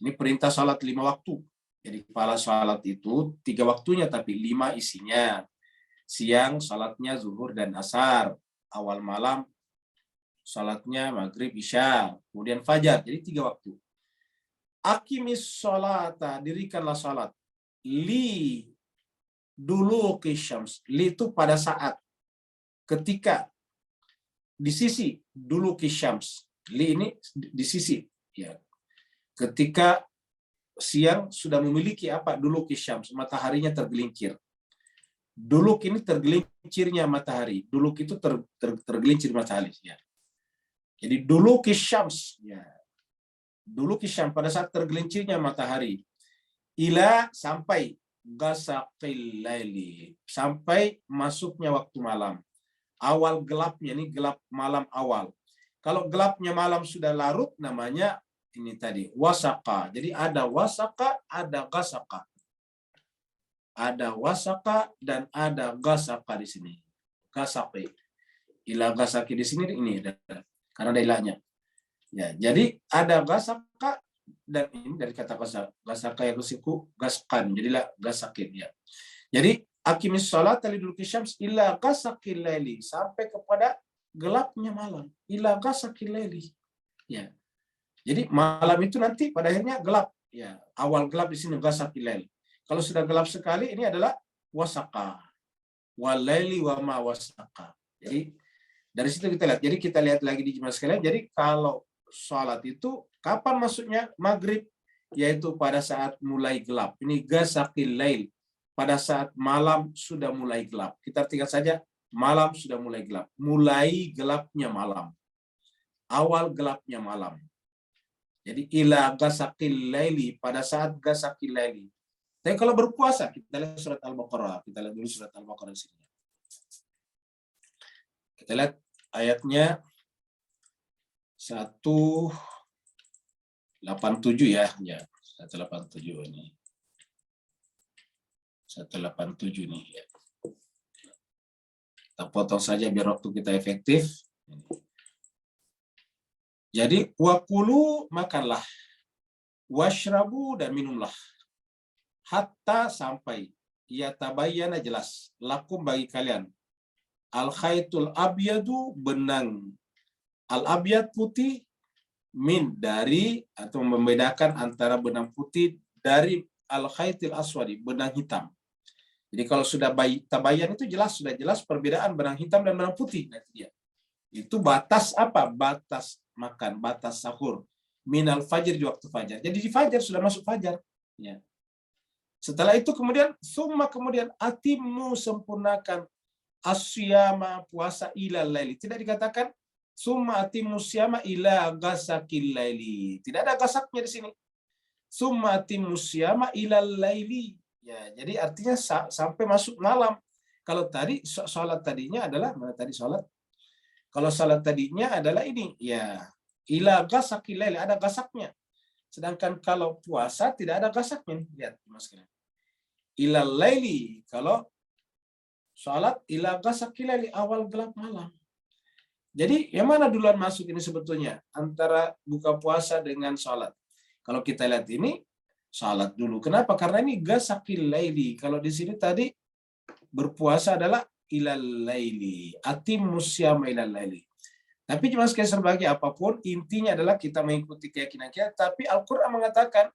Ini perintah salat 5 waktu. Jadi kepala salat itu 3 waktunya tapi 5 isinya. Siang salatnya zuhur dan asar, awal malam salatnya maghrib isya, kemudian fajar. Jadi 3 waktu. Aqimis sholata, dirikanlah salat. Li dulu kisyams. Li itu pada saat, ketika, di sisi dulu kisyams. Li ini di sisi, ya. Ketika siang sudah memiliki apa? Dulu kisyams, mataharinya tergelincir. Dulu ini tergelincirnya matahari. Dulu itu tergelincir matahari, ya. Jadi dulu kisyams, ya. Dulu kisyams pada saat tergelincirnya matahari. Ila, sampai ghasaqil laili, sampai masuknya waktu malam. Awal gelapnya, ini gelap malam awal. Kalau gelapnya malam sudah larut, namanya ini tadi wasaqa. Jadi ada wasaqa, ada ghasaqa. Ada wasaqa dan ada ghasaqa di sini. Ghasaqi. Ila ghasaqi di sini ini karena ada ilahnya. Ya, jadi ada ghasaqa, dan ini dari kata ghasaqa yang kusiku gasqan. Jadilah ghasaqin, ya. Jadi aqimis sholata liduluki syams ila ghasaqil laili, sampai kepada gelapnya malam. Ila ghasaqil laili. Ya. Jadi malam itu nanti pada akhirnya gelap, ya. Awal gelap di sini ghasaqil lail. Kalau sudah gelap sekali ini adalah wasaqa. Wal laili wa ma wasaqa. Jadi dari situ kita lihat. Jadi kita lihat lagi di jemaah sekalian. Jadi kalau sholat itu kapan masuknya? Maghrib, yaitu pada saat mulai gelap. Ini ghasaqil lail. Pada saat malam sudah mulai gelap. Kita artikan saja malam sudah mulai gelap. Mulai gelapnya malam. Awal gelapnya malam. Jadi ila ghasaqil laili, pada saat ghasaqil laili. Tapi kalau berpuasa, kita lihat surat Al-Baqarah. Kita lihat dulu surat Al-Baqarah di sini. Kita lihat ayatnya 187 ya. 187 ini. 187 nih ya. Kita potong saja biar waktu kita efektif. Jadi wakulu makanlah, washrabu dan minumlah, hatta sampai ya tabayyana jelas lakum bagi kalian al khaitul abyadu benang al abyad putih min dari atau membedakan antara benang putih dari al khaitil aswadi benang hitam. Jadi kalau sudah tabayyan itu jelas, sudah jelas perbedaan benang hitam dan benang putih. Nah, itu dia. Itu batas apa? Batas makan, batas sahur. Minal fajr di waktu fajar. Jadi di fajar sudah masuk fajar. Ya. Setelah itu kemudian atimmu sempurnakan asyama puasa ilal laili. Tidak dikatakan summa atimmu syama ila gasakil laili. Tidak ada gasaknya di sini. Summa atimmu syama ilal laili. Ya, jadi artinya sampai masuk malam. Kalau tadi sholat tadinya adalah mana tadi sholat? Kalau sholat tadinya adalah ini, ya ila gasakil laili, ada gasaknya. Sedangkan kalau puasa tidak ada gasaknya. Lihat Mas kalian. Ilal laili, kalau sholat ila gasakil laili, awal gelap malam. Jadi yang mana duluan masuk ini sebetulnya antara buka puasa dengan sholat? Kalau kita lihat ini sholat dulu. Kenapa? Karena ini gasakil laili. Kalau di sini tadi berpuasa adalah ilal laili, atimmus syama ilal laili. Tapi cuma sekali sebagai apapun, intinya adalah kita mengikuti keyakinan kita. Tapi Al-Quran mengatakan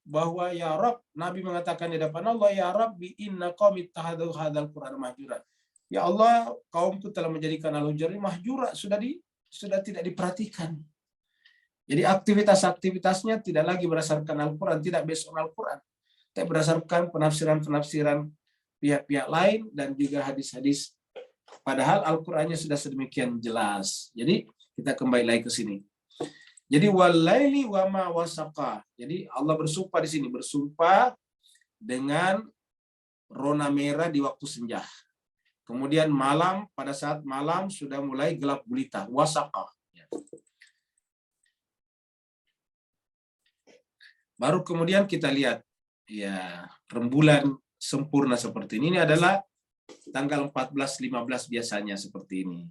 bahwa ya Rabb, Nabi mengatakan di depan Allah, ya Rabbi inna qaumi ittakhadhu hadzal Qur'an mahjura. Ya Allah, kaumku telah menjadikan al-hujur ini mahjura, sudah tidak diperhatikan. Jadi aktivitas-aktivitasnya tidak lagi berdasarkan Al-Quran, tidak based on Al-Quran, tapi berdasarkan penafsiran-penafsiran pihak-pihak lain dan juga hadis-hadis. Padahal Al-Qur'annya sudah sedemikian jelas. Jadi kita kembali lagi ke sini. Jadi walaili wa ma wasaqa. Jadi Allah bersumpah di sini, bersumpah dengan rona merah di waktu senja. Kemudian malam, pada saat malam sudah mulai gelap gulita, wasaqa. Baru kemudian kita lihat ya rembulan sempurna seperti ini adalah tanggal 14-15 biasanya seperti ini.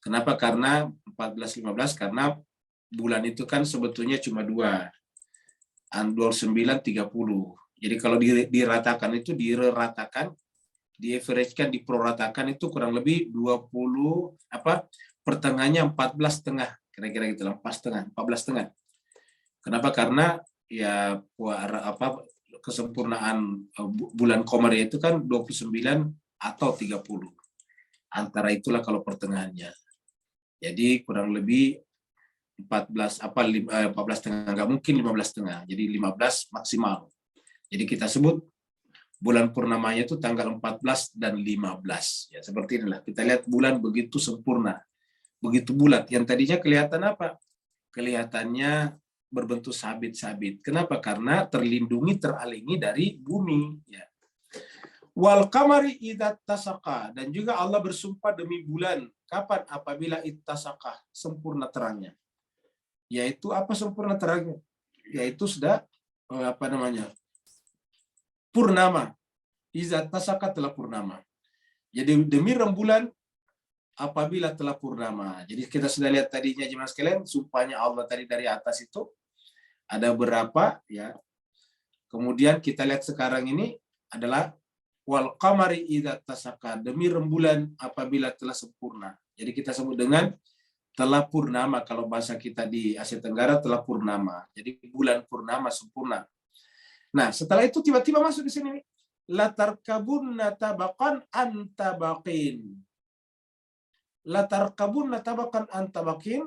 Kenapa? Karena 14-15 karena bulan itu kan sebetulnya cuma 2. 29-30. Jadi kalau diratakan itu di-average-kan, diproratakan itu kurang lebih 20 pertengahannya 14,5 kira-kira gitu lah, 14,5. Kenapa? Karena ya kesempurnaan bulan Qamar itu kan 29 atau 30. Antara itulah kalau pertengahannya. Jadi kurang lebih 14,5 enggak mungkin 15,5. Jadi 15 maksimal. Jadi kita sebut bulan purnamanya itu tanggal 14 dan 15. Ya, seperti inilah. Kita lihat bulan begitu sempurna. Begitu bulat. Yang tadinya kelihatan apa? Kelihatannya berbentuk sabit-sabit. Kenapa? Karena terlindungi, teralingi dari bumi. Ya. Wal qamari idza tasaqa, dan juga Allah bersumpah demi bulan. Kapan? Apabila ittasaqa, sempurna terangnya. Yaitu apa sempurna terangnya? Yaitu sudah purnama. Idza tasaqa telah purnama. Jadi demi rembulan apabila telah purnama. Jadi kita sudah lihat tadinya jemaah sekalian, sumpahnya Allah tadi dari atas itu ada berapa ya. Kemudian kita lihat sekarang ini adalah wal qamari idza tasaqa, demi rembulan apabila telah sempurna. Jadi kita sebut dengan telah purnama, kalau bahasa kita di Asia Tenggara telah purnama. Jadi bulan purnama sempurna. Nah, setelah itu tiba-tiba masuk di sini latarkabunna tabaqan antabaqin. Latarkabunna tabaqan antabaqin,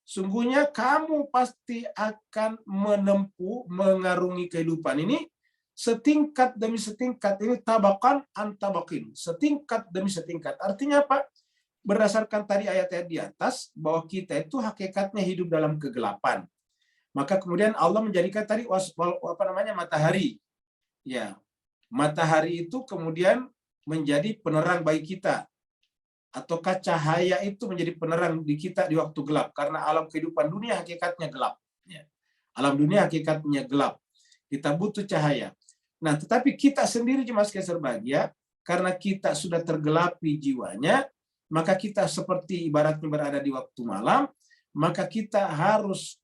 sungguhnya kamu pasti akan menempuh, mengarungi kehidupan ini setingkat demi setingkat. Ini tabakan antabakin, setingkat demi setingkat. Artinya apa? Berdasarkan tadi ayat-ayat di atas, bahwa kita itu hakikatnya hidup dalam kegelapan. Maka kemudian Allah menjadikan tadi matahari. Ya, matahari itu kemudian menjadi penerang bagi kita. ataukah cahaya itu menjadi penerang di kita di waktu gelap? Karena alam kehidupan dunia hakikatnya gelap. Ya. Alam dunia hakikatnya gelap. Kita butuh cahaya. Nah, tetapi kita sendiri jemaat sekalian berbahagia, karena kita sudah tergelapi jiwanya, maka kita seperti ibaratnya berada di waktu malam, maka kita harus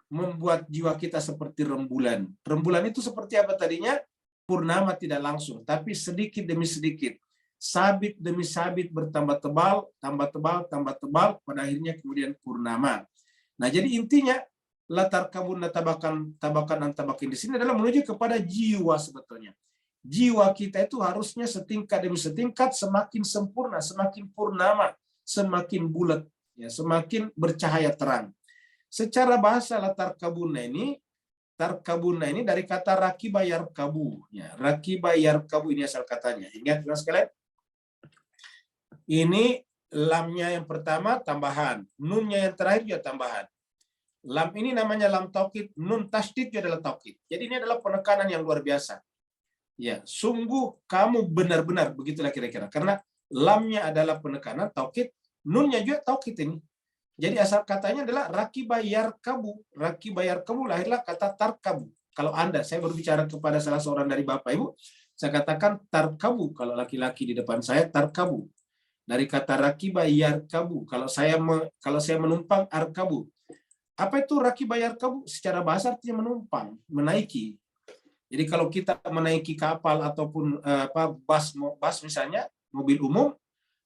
membuat jiwa kita seperti rembulan. Rembulan itu seperti apa tadinya? Purnama tidak langsung, tapi sedikit demi sedikit. Sabit demi sabit bertambah tebal, tambah tebal, tambah tebal, pada akhirnya kemudian purnama. Nah, jadi intinya latar kabun tabakan antabakin di sini adalah menuju kepada jiwa sebetulnya. Jiwa kita itu harusnya setingkat demi setingkat semakin sempurna, semakin purnama, semakin bulat, ya, semakin bercahaya terang. Secara bahasa latar kabunna ini dari kata rakiba yarkabu, ya, rakiba yarkabu ini asal katanya. Ingat sekalian? Ini lamnya yang pertama tambahan, nunnya yang terakhir juga tambahan. Lam ini namanya lam taukid, nun tasydid juga adalah taukid. Jadi ini adalah penekanan yang luar biasa. Ya, sungguh kamu benar-benar, begitulah kira-kira. Karena lamnya adalah penekanan taukid, nunnya juga taukid ini. Jadi asal katanya adalah rakiba yarkabu. Rakiba yarkabu lahirlah kata tarkabu. Kalau Anda, saya berbicara kepada salah seorang dari Bapak Ibu, saya katakan tarkabu. Kalau laki-laki di depan saya tarkabu. Dari kata rakiba yarkabu. Kalau saya menumpang arkabu. Apa itu rakiba yarkabu? Secara bahasa artinya menumpang, menaiki. Jadi kalau kita menaiki kapal ataupun bus misalnya, mobil umum,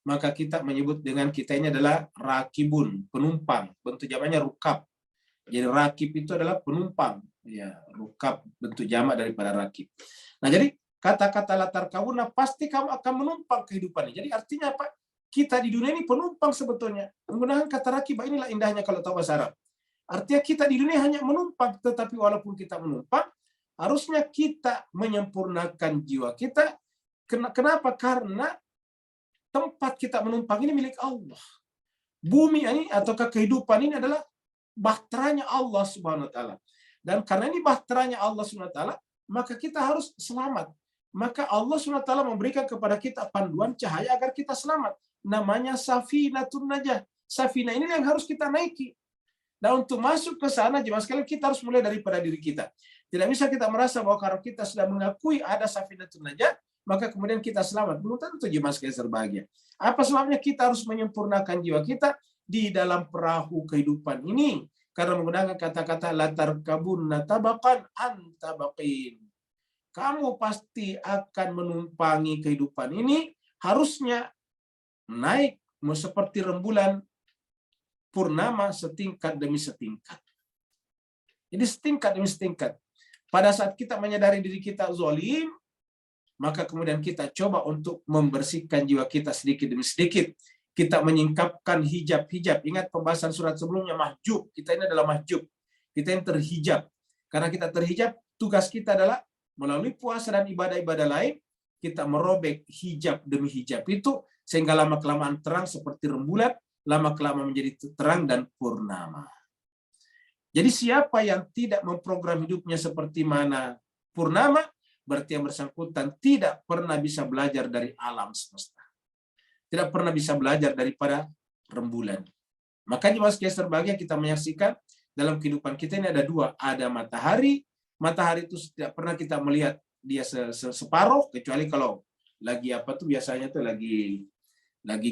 maka kita menyebut dengan kita ini adalah rakibun, penumpang. Bentuk jamaknya rukab. Jadi rakib itu adalah penumpang. Ya, rukab bentuk jamak daripada rakib. Nah, jadi kata-kata latar kabuna pasti kamu akan menumpang kehidupan ini. Jadi artinya apa? Kita di dunia ini penumpang sebetulnya. Menggunakan kata rakibah, inilah indahnya kalau tahu bahasa Arab. Artinya kita di dunia hanya menumpang, tetapi walaupun kita menumpang, harusnya kita menyempurnakan jiwa kita. Kenapa? Karena tempat kita menumpang ini milik Allah. Bumi ini ataukah kehidupan ini adalah bahteranya Allah Subhanahu wa taala. Dan karena ini bahteranya Allah Subhanahu wa taala, maka kita harus selamat. Maka Allah Subhanahu wa taala memberikan kepada kita panduan cahaya agar kita selamat. Namanya safinatun najah. Safina ini yang harus kita naiki. Nah, untuk masuk ke sana, jemaah sekalian, kita harus mulai daripada diri kita. Tidak bisa kita merasa bahwa karena kita sudah mengakui ada safinatun najah, maka kemudian kita selamat. Belum tentu jemaah sekalian berbahagia. Apa sebabnya kita harus menyempurnakan jiwa kita di dalam perahu kehidupan ini? Karena menggunakan kata-kata latar kabun natabakan antabaqin. Kamu pasti akan menumpangi kehidupan ini, harusnya naik seperti rembulan purnama setingkat demi setingkat. Jadi setingkat demi setingkat. Pada saat kita menyadari diri kita zalim, maka kemudian kita coba untuk membersihkan jiwa kita sedikit demi sedikit. Kita menyingkapkan hijab-hijab. Ingat pembahasan surat sebelumnya, mahjub. Kita ini adalah mahjub. Kita yang terhijab. Karena kita terhijab, tugas kita adalah melalui puasa dan ibadah-ibadah lain, kita merobek hijab demi hijab itu, sehingga lama-kelamaan terang seperti rembulan, lama-kelamaan menjadi terang dan purnama. Jadi siapa yang tidak memprogram hidupnya seperti mana purnama, berarti yang bersangkutan tidak pernah bisa belajar dari alam semesta. Tidak pernah bisa belajar daripada rembulan. Makanya jemaah sekalian berbahagia, kita menyaksikan dalam kehidupan kita ini ada dua. Ada matahari. Matahari itu tidak pernah kita melihat dia separuh, kecuali kalau lagi apa tuh biasanya tuh lagi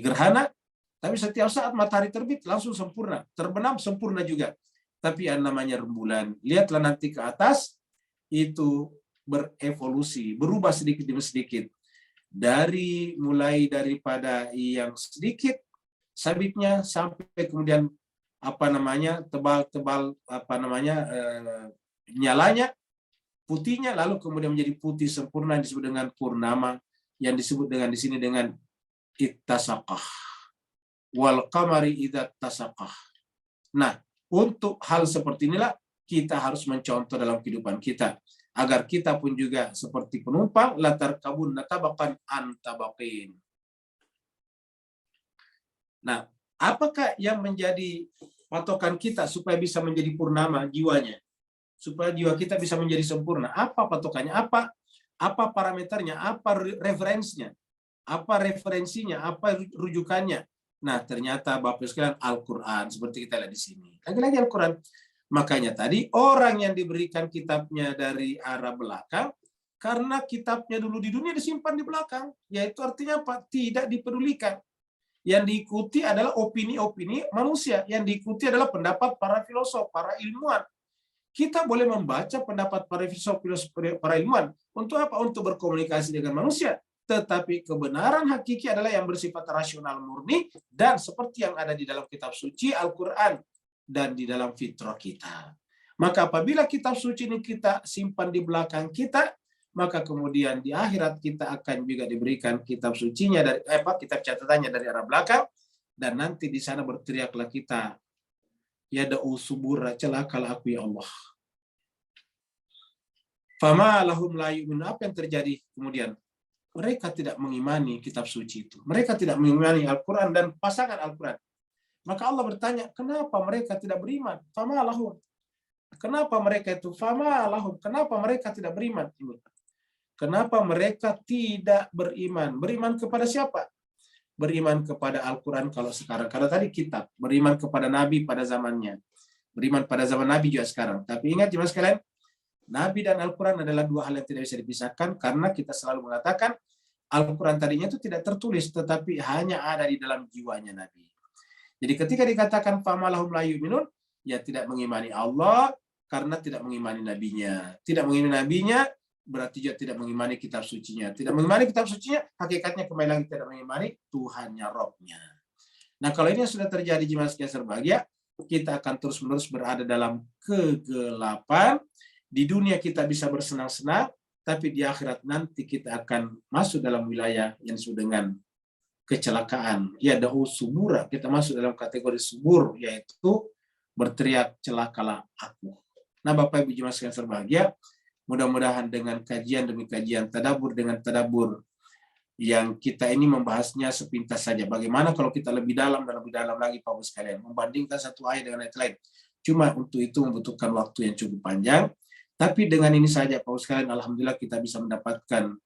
gerhana. Tapi setiap saat matahari terbit langsung sempurna, terbenam sempurna juga. Tapi yang namanya rembulan, lihatlah nanti ke atas, itu berevolusi, berubah sedikit demi sedikit. Mulai daripada yang sedikit sabitnya sampai kemudian tebal nyalanya, putihnya, lalu kemudian menjadi putih sempurna yang disebut dengan purnama, yang disebut dengan di sini dengan ittasaqah wal qamari idza tasaqah. Nah, untuk hal seperti inilah kita harus mencontoh dalam kehidupan kita agar kita pun juga seperti penumpang latar kabun natabakan antabaqin. Nah, apakah yang menjadi patokan kita supaya bisa menjadi purnama jiwanya? Supaya jiwa kita bisa menjadi sempurna. Apa patokannya? Apa parameternya? Apa referensinya? Apa referensinya? Apa rujukannya? Nah, ternyata Bapak sekalian Al-Quran seperti kita lihat di sini. Lagi-lagi Al-Quran. Makanya tadi orang yang diberikan kitabnya dari arah belakang karena kitabnya dulu di dunia disimpan di belakang, yaitu artinya apa? Tidak dipedulikan. Yang diikuti adalah opini-opini manusia, yang diikuti adalah pendapat para filosof, para ilmuwan. Kita boleh membaca pendapat para filosof, para ilmuwan. Untuk apa? Untuk berkomunikasi dengan manusia. Tetapi kebenaran hakiki adalah yang bersifat rasional murni dan seperti yang ada di dalam kitab suci Al-Quran dan di dalam fitrah kita. Maka apabila kitab suci ini kita simpan di belakang kita, maka kemudian di akhirat kita akan juga diberikan kitab sucinya dari kitab catatannya dari arah belakang, dan nanti di sana berteriaklah kita, ya da'u subura, celakalah aku ya Allah. Fama lahum la yu'minu, apa yang terjadi kemudian? Mereka tidak mengimani kitab suci itu. Mereka tidak mengimani Al-Quran dan pasangan Al-Quran. Maka Allah bertanya, kenapa mereka tidak beriman? Fama lahum. Kenapa mereka itu? Fama lahum. Kenapa mereka tidak beriman? Kenapa mereka tidak beriman? Beriman kepada siapa? Beriman kepada Al-Quran kalau sekarang. Kalau tadi kitab. Beriman kepada Nabi pada zamannya. Beriman pada zaman Nabi juga sekarang. Tapi ingat jemaah sekalian, Nabi dan Al-Quran adalah dua hal yang tidak bisa dipisahkan, karena kita selalu mengatakan Al-Quran tadinya itu tidak tertulis, tetapi hanya ada di dalam jiwanya Nabi. Jadi ketika dikatakan famalahum la yu'minun, ya tidak mengimani Allah karena tidak mengimani nabinya. Tidak mengimani nabinya berarti juga tidak mengimani kitab sucinya. Tidak mengimani kitab sucinya, hakikatnya kembali lagi tidak mengimani Tuhannya, Robnya. Nah, kalau ini sudah terjadi jemaah sekalian berbahagia, kita akan terus-menerus berada dalam kegelapan. Di dunia kita bisa bersenang-senang, tapi di akhirat nanti kita akan masuk dalam wilayah yang disebut dengan kecelakaan. Ya, da'u subura, kita masuk dalam kategori subur, yaitu berteriak, celakalah aku. Nah, Bapak Ibu jemaah sekalian berbahagia, mudah-mudahan dengan kajian demi kajian, tadabur dengan tadabur, yang kita ini membahasnya sepintas saja. Bagaimana kalau kita lebih dalam dan lebih dalam lagi, Bapak Ibu sekalian, membandingkan satu ayat dengan ayat lain. Cuma untuk itu membutuhkan waktu yang cukup panjang. Tapi dengan ini saja, Pak sekalian, alhamdulillah kita bisa mendapatkan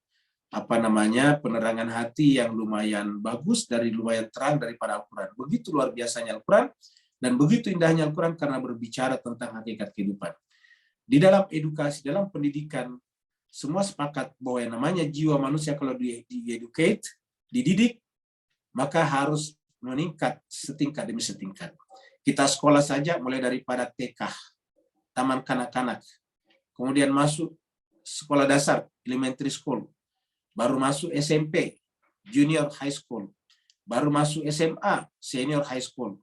penerangan hati yang lumayan bagus, dari lumayan terang daripada Al-Quran. Begitu luar biasanya Al-Quran dan begitu indahnya Al-Quran karena berbicara tentang hakikat kehidupan. Di dalam edukasi, dalam pendidikan, semua sepakat bahwa yang namanya jiwa manusia kalau di-educate, dididik, maka harus meningkat setingkat demi setingkat. Kita sekolah saja mulai daripada TK, taman kanak-kanak, kemudian masuk sekolah dasar, elementary school, baru masuk SMP, junior high school, baru masuk SMA, senior high school,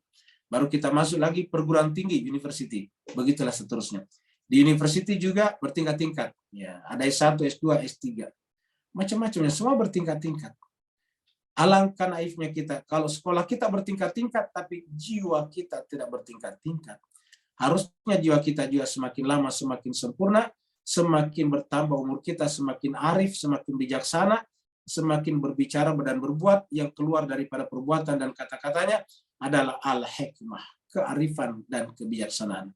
baru kita masuk lagi perguruan tinggi, university, begitulah seterusnya. Di university juga bertingkat-tingkat, ya, ada S1, S2, S3, macam-macamnya, semua bertingkat-tingkat. Alangkah naifnya kita, kalau sekolah kita bertingkat-tingkat, tapi jiwa kita tidak bertingkat-tingkat. Harusnya jiwa kita juga semakin lama semakin sempurna, semakin bertambah umur kita, semakin arif, semakin bijaksana, semakin berbicara dan berbuat yang keluar daripada perbuatan dan kata-katanya adalah al-hikmah, kearifan dan kebijaksanaan.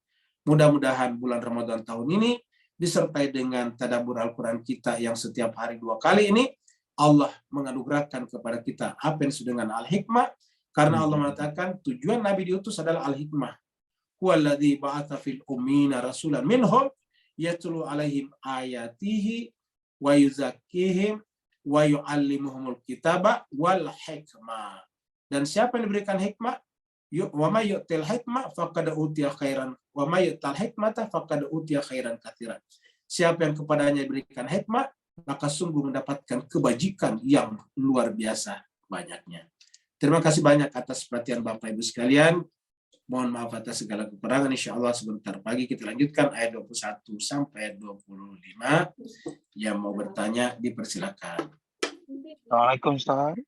Mudah-mudahan bulan Ramadan tahun ini disertai dengan tadabbur Al-Quran kita yang setiap hari 2 kali ini, Allah menganugerahkan kepada kita apa yang disebut dengan al-hikmah, karena Allah mengatakan tujuan Nabi diutus adalah al-hikmah. Huwallazi ba'atsa fil ummina rasulan minhum yatlu alaihim ayatihi wa yuzakkihim wa yu'allimuhumul kitaba wal hikmah. Dan siapa yang diberikan hikmah, wa may yu'til hikmah faqad utiya khairan wa may yu'tal hikmata faqad utiya khairan katsiran. Siapa yang kepadanya diberikan hikmah, maka sungguh mendapatkan kebajikan yang luar biasa banyaknya. Terima kasih banyak atas perhatian Bapak Ibu sekalian. Mohon maaf atas segala kekurangan. Insya Allah sebentar pagi kita lanjutkan ayat 21 sampai 25. Yang mau bertanya dipersilakan. Assalamualaikum Ustaz.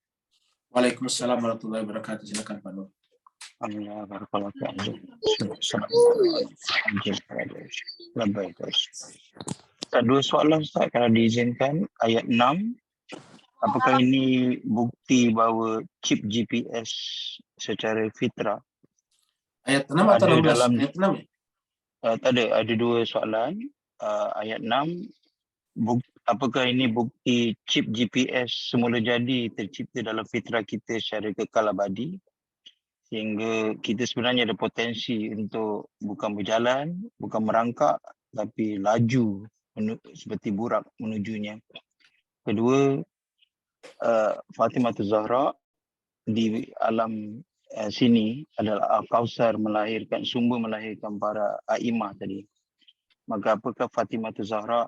Waalaikumsalam warahmatullahi wabarakatuh. Silakan Pak Nur. Alhamdulillah, barakallahu fiik. Ustaz, 2 soalan Ustaz, kalau diizinkan. Ayat 6, apakah ini bukti bahawa chip GPS secara fitrah? Ayat 6 atau 16? Dalam, ayat 6 ya? Tak ada 2 soalan. Ayat 6, apakah ini bukti chip GPS semula jadi tercipta dalam fitrah kita secara kekal abadi? Sehingga kita sebenarnya ada potensi untuk bukan berjalan, bukan merangkak, tapi laju seperti burak menujunya. Kedua, Fatimah Zahra di alam sini adalah Al-Kausar sumber melahirkan para a'imah tadi. Maka apakah Fatimah Zahra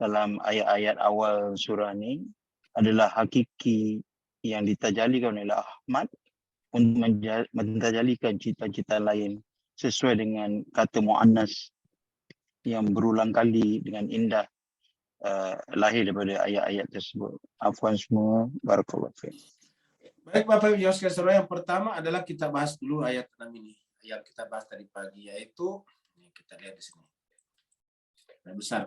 dalam ayat-ayat awal surah ni adalah hakiki yang ditajalikan oleh Ahmad untuk mentajalikan cita-cita lain sesuai dengan kata mu'annas yang berulang kali dengan indah lahir daripada ayat-ayat tersebut. Afwan semua, barakallahu fiik. Baik Bapak Ibu yang sekalian, yang pertama adalah kita bahas dulu ayat 6 ini. Yang kita bahas tadi pagi, yaitu ini kita lihat di sini. Yang besar.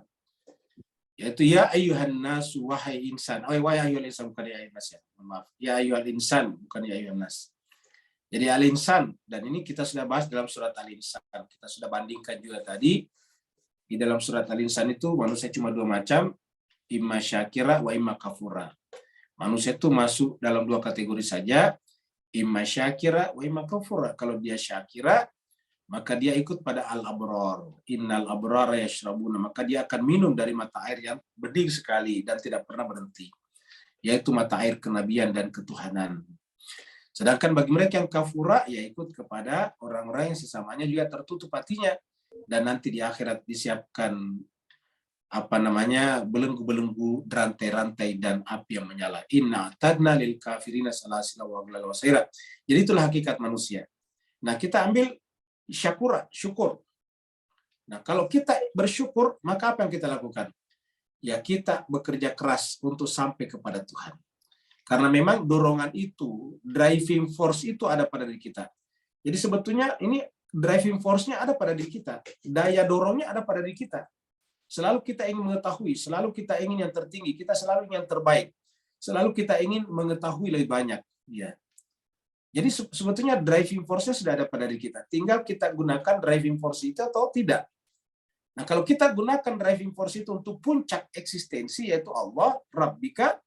Yaitu ya ayyuhan nasu, wahai insan. Wahai ayyuhal insan, bukan ya ayyuhan nas ya. Maaf. Ya ayyuhal insan, bukan ya ayyuhan nas. Jadi al-insan, dan ini kita sudah bahas dalam surat al-insan. Kita sudah bandingkan juga tadi. Di dalam surat al-insan itu manusia cuma dua macam, imma syakira wa imma kafura. Manusia itu masuk dalam dua kategori saja, imma syakira wa imma kafura. Kalau dia syakira, maka dia ikut pada al-abrar. Innal abrara yashrabuna, maka dia akan minum dari mata air yang bening sekali dan tidak pernah berhenti, yaitu mata air kenabian dan ketuhanan. Sedangkan bagi mereka yang kafura, ya ikut kepada orang-orang yang sesamanya juga tertutup hatinya, dan nanti di akhirat disiapkan belenggu-belenggu, rantai-rantai dan api yang menyala. Inna tadna lil kafirina salasila wa aghlal wa saira. Jadi itulah hakikat manusia. Nah, kita ambil syukur. Nah, kalau kita bersyukur, maka apa yang kita lakukan? Ya, kita bekerja keras untuk sampai kepada Tuhan. Karena memang dorongan itu, driving force itu ada pada diri kita. Jadi sebetulnya ini driving force-nya ada pada diri kita. Daya dorongnya ada pada diri kita. Selalu kita ingin mengetahui, selalu kita ingin yang tertinggi, kita selalu ingin yang terbaik. Selalu kita ingin mengetahui lebih banyak. Ya. Jadi sebetulnya driving force-nya sudah ada pada diri kita. Tinggal kita gunakan driving force itu atau tidak. Nah, kalau kita gunakan driving force itu untuk puncak eksistensi, yaitu Allah, Rabbika,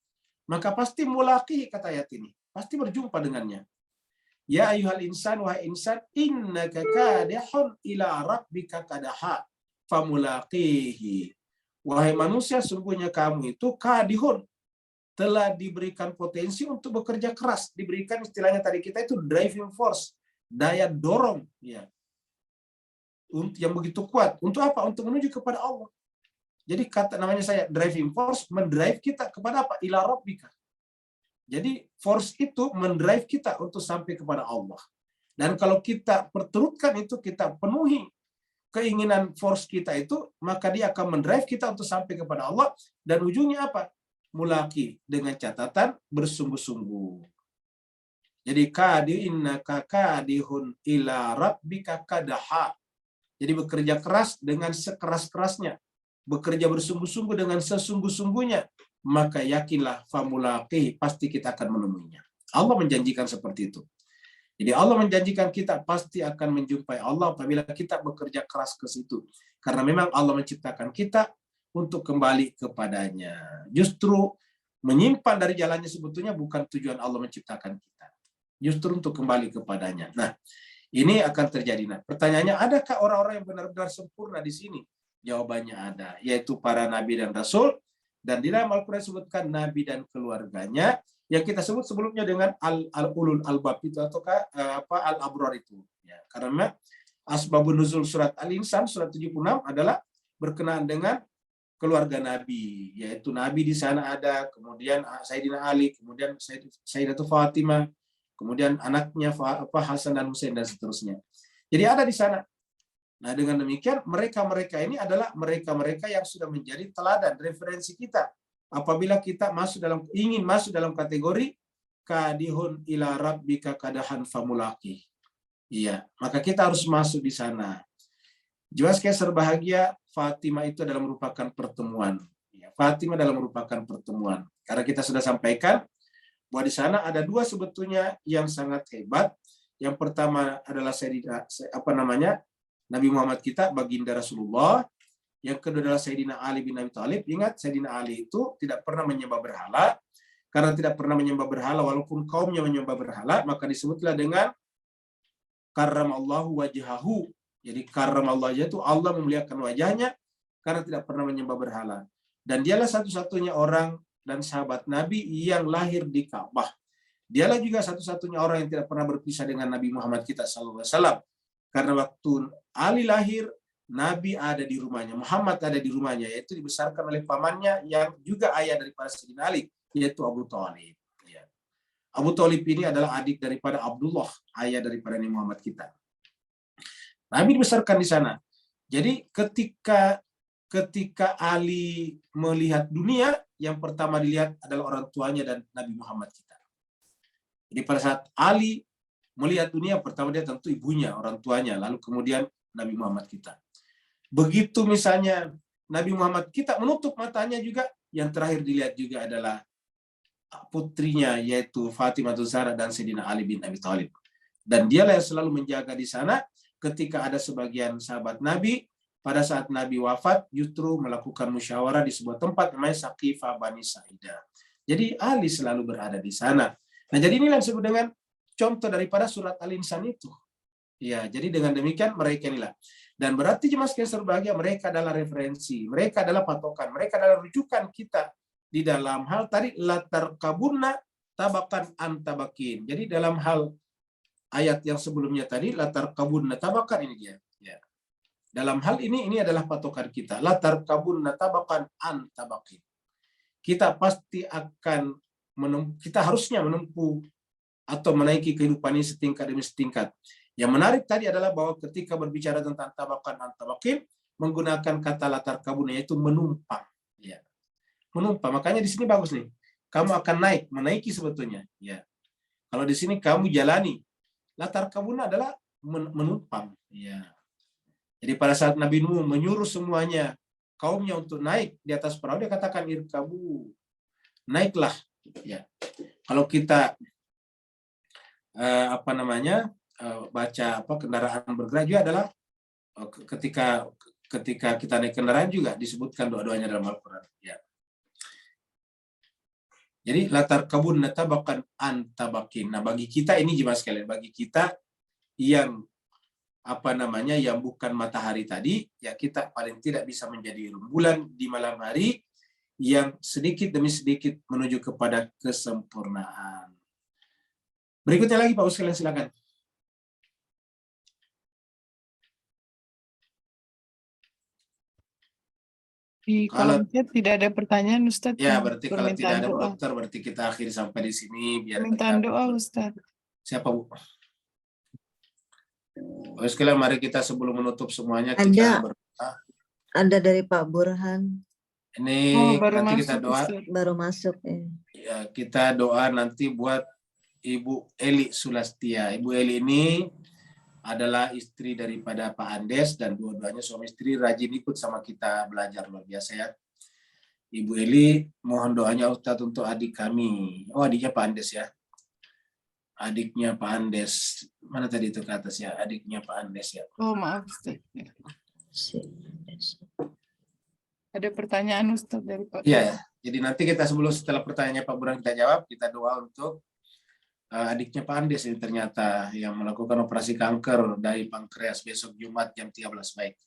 maka pasti mulaqih, kata ayat ini. Pasti berjumpa dengannya. Ya ayyuhal insan, wahai insan, innaka kadihun ila rabbika kadaha famulaqihi. Wahai manusia, sungguhnya kamu itu kadihun, telah diberikan potensi untuk bekerja keras, diberikan istilahnya tadi kita itu driving force, daya dorong, ya, yang begitu kuat. Untuk apa? Untuk menuju kepada Allah. Jadi kata namanya saya driving force, mendrive kita kepada apa? Ila rabbika. Jadi force itu mendrive kita untuk sampai kepada Allah. Dan kalau kita perturutkan itu, kita penuhi keinginan force kita itu, maka dia akan mendrive kita untuk sampai kepada Allah. Dan ujungnya apa? Mulaki, dengan catatan bersungguh-sungguh. Jadi innaka kadihun ila rabbika kadaha. Jadi bekerja keras dengan sekeras-kerasnya, bekerja bersungguh-sungguh dengan sesungguh-sungguhnya, maka yakinlah famulaqih, pasti kita akan menemuinya. Allah menjanjikan seperti itu. Jadi Allah menjanjikan kita pasti akan menjumpai Allah apabila kita bekerja keras ke situ. Karena memang Allah menciptakan kita untuk kembali kepadanya. Justru menyimpan dari jalannya sebetulnya bukan tujuan Allah menciptakan kita. Justru untuk kembali kepadanya. Nah, ini akan terjadi. Nah, pertanyaannya, adakah orang-orang yang benar-benar sempurna di sini? Jawabannya ada, yaitu para nabi dan rasul. Dan di dalam Al-Quran disebutkan nabi dan keluarganya, yang kita sebut sebelumnya dengan al-ulul albab itu ataukah al-abrar itu. Ya, karena asbabun nuzul surat Al-Insan surat 76 adalah berkenaan dengan keluarga Nabi, yaitu Nabi di sana ada, kemudian Sayyidina Ali, kemudian Sayyidatul Fatimah, kemudian anaknya Hasan dan Husain dan seterusnya. Jadi ada di sana. Nah, dengan demikian mereka-mereka ini adalah mereka-mereka yang sudah menjadi teladan, referensi kita apabila kita ingin masuk dalam kategori kadihun ila rabbika kadahan famulaqih. Iya, maka kita harus masuk di sana. Jelas kayak serbahagia Fatimah itu adalah merupakan pertemuan. Ya, Fatimah adalah merupakan pertemuan. Karena kita sudah sampaikan bahwa di sana ada dua sebetulnya yang sangat hebat. Yang pertama adalah Nabi Muhammad kita, baginda Rasulullah. Yang kedua adalah Sayyidina Ali bin Abi Thalib. Ingat, Sayyidina Ali itu tidak pernah menyembah berhala. Karena tidak pernah menyembah berhala, walaupun kaumnya menyembah berhala, maka disebutlah dengan karramallahu wajhahu. Jadi karramallahu wajhahu itu Allah memuliakan wajahnya karena tidak pernah menyembah berhala. Dan dialah satu-satunya orang dan sahabat Nabi yang lahir di Ka'bah. Dialah juga satu-satunya orang yang tidak pernah berpisah dengan Nabi Muhammad kita SAW. Karena waktu Ali lahir, Nabi ada di rumahnya, Muhammad ada di rumahnya, yaitu dibesarkan oleh pamannya yang juga ayah daripada Sayyidina Ali, yaitu Abu Thalib. Ya. Abu Thalib ini adalah adik daripada Abdullah, ayah daripada Nabi Muhammad kita. Nabi dibesarkan di sana. Jadi ketika Ali melihat dunia, yang pertama dilihat adalah orang tuanya dan Nabi Muhammad kita. Jadi pada saat Ali melihat dunia, pertama dia tentu ibunya, orang tuanya, lalu kemudian Nabi Muhammad kita. Begitu misalnya Nabi Muhammad kita menutup matanya juga, yang terakhir dilihat juga adalah putrinya, yaitu Fatimah Zahra dan Sayyidina Ali bin Abi Thalib. Dan dialah yang selalu menjaga di sana ketika ada sebagian sahabat Nabi, pada saat Nabi wafat, justru melakukan musyawarah di sebuah tempat namanya Saqifah Bani Sa'idah. Jadi Ali selalu berada di sana. Nah, jadi inilah yang disebut dengan contoh daripada surat Al-Insan itu. Ya, jadi dengan demikian mereka inilah. Dan berarti jemaah sekalian berbahagia, mereka adalah referensi, mereka adalah patokan, mereka adalah rujukan kita di dalam hal tadi latar kabunna tabakan antabakin. Jadi dalam hal ayat yang sebelumnya tadi latar kabunna tabakan, ini dia. Ya. Dalam hal ini adalah patokan kita. Latar kabunna tabakan antabakin. Kita pasti akan kita harusnya menempuh atau menaiki kehidupan ini setingkat demi setingkat. Yang menarik tadi adalah bahwa ketika berbicara tentang tabakan antabakin, menggunakan kata latar kabun, yaitu menumpang. Ya. Menumpang. Makanya di sini bagus nih. Kamu akan menaiki sebetulnya. Ya. Kalau di sini kamu jalani. Latar kabun adalah menumpang. Ya. Jadi pada saat Nabi Nuh menyuruh semuanya kaumnya untuk naik di atas perahu, dia katakan irkabu. Naiklah. Ya, kalau kita baca kendaraan bergerak juga adalah ketika kita naik kendaraan juga disebutkan doa-doanya dalam Al-Quran. Ya. Jadi latar kabun natabakan antabakin. Nah, bagi kita ini jemaah sekalian, bagi kita yang yang bukan matahari tadi, ya kita paling tidak bisa menjadi rembulan di malam hari yang sedikit demi sedikit menuju kepada kesempurnaan. Berikutnya lagi Pak Ustaz, kalian silakan. Di kolom chat tidak ada pertanyaan, Ustadz. Ya, berarti kalau tidak ada doa. dokter, berarti kita akhiri sampai di sini. Biar Permintaan kita... doa, Ustadz. Siapa, Bu? Baik sekalian, mari kita sebelum menutup semuanya kita berdoa. Ada dari Pak Burhan. Ini baru nanti masuk, kita doa. Ustadz. Baru masuk ya. Ya, kita doa nanti buat Ibu Eli Sulastia. Ibu Eli ini adalah istri daripada Pak Andes dan dua-duanya suami istri rajin ikut sama kita belajar, luar biasa ya. Ibu Eli, mohon doanya Ustadz untuk adik kami. Oh, adiknya Pak Andes ya. Adiknya Pak Andes. Mana tadi itu ke atas ya? Adiknya Pak Andes ya. Oh, maaf, Ustadz. Ada pertanyaan Ustadz dari Pak. Iya, jadi nanti kita setelah pertanyaannya Pak Burhan kita jawab, kita doa untuk adiknya Pak Andes ini ternyata yang melakukan operasi kanker dari pankreas besok Jumat jam 13 baik.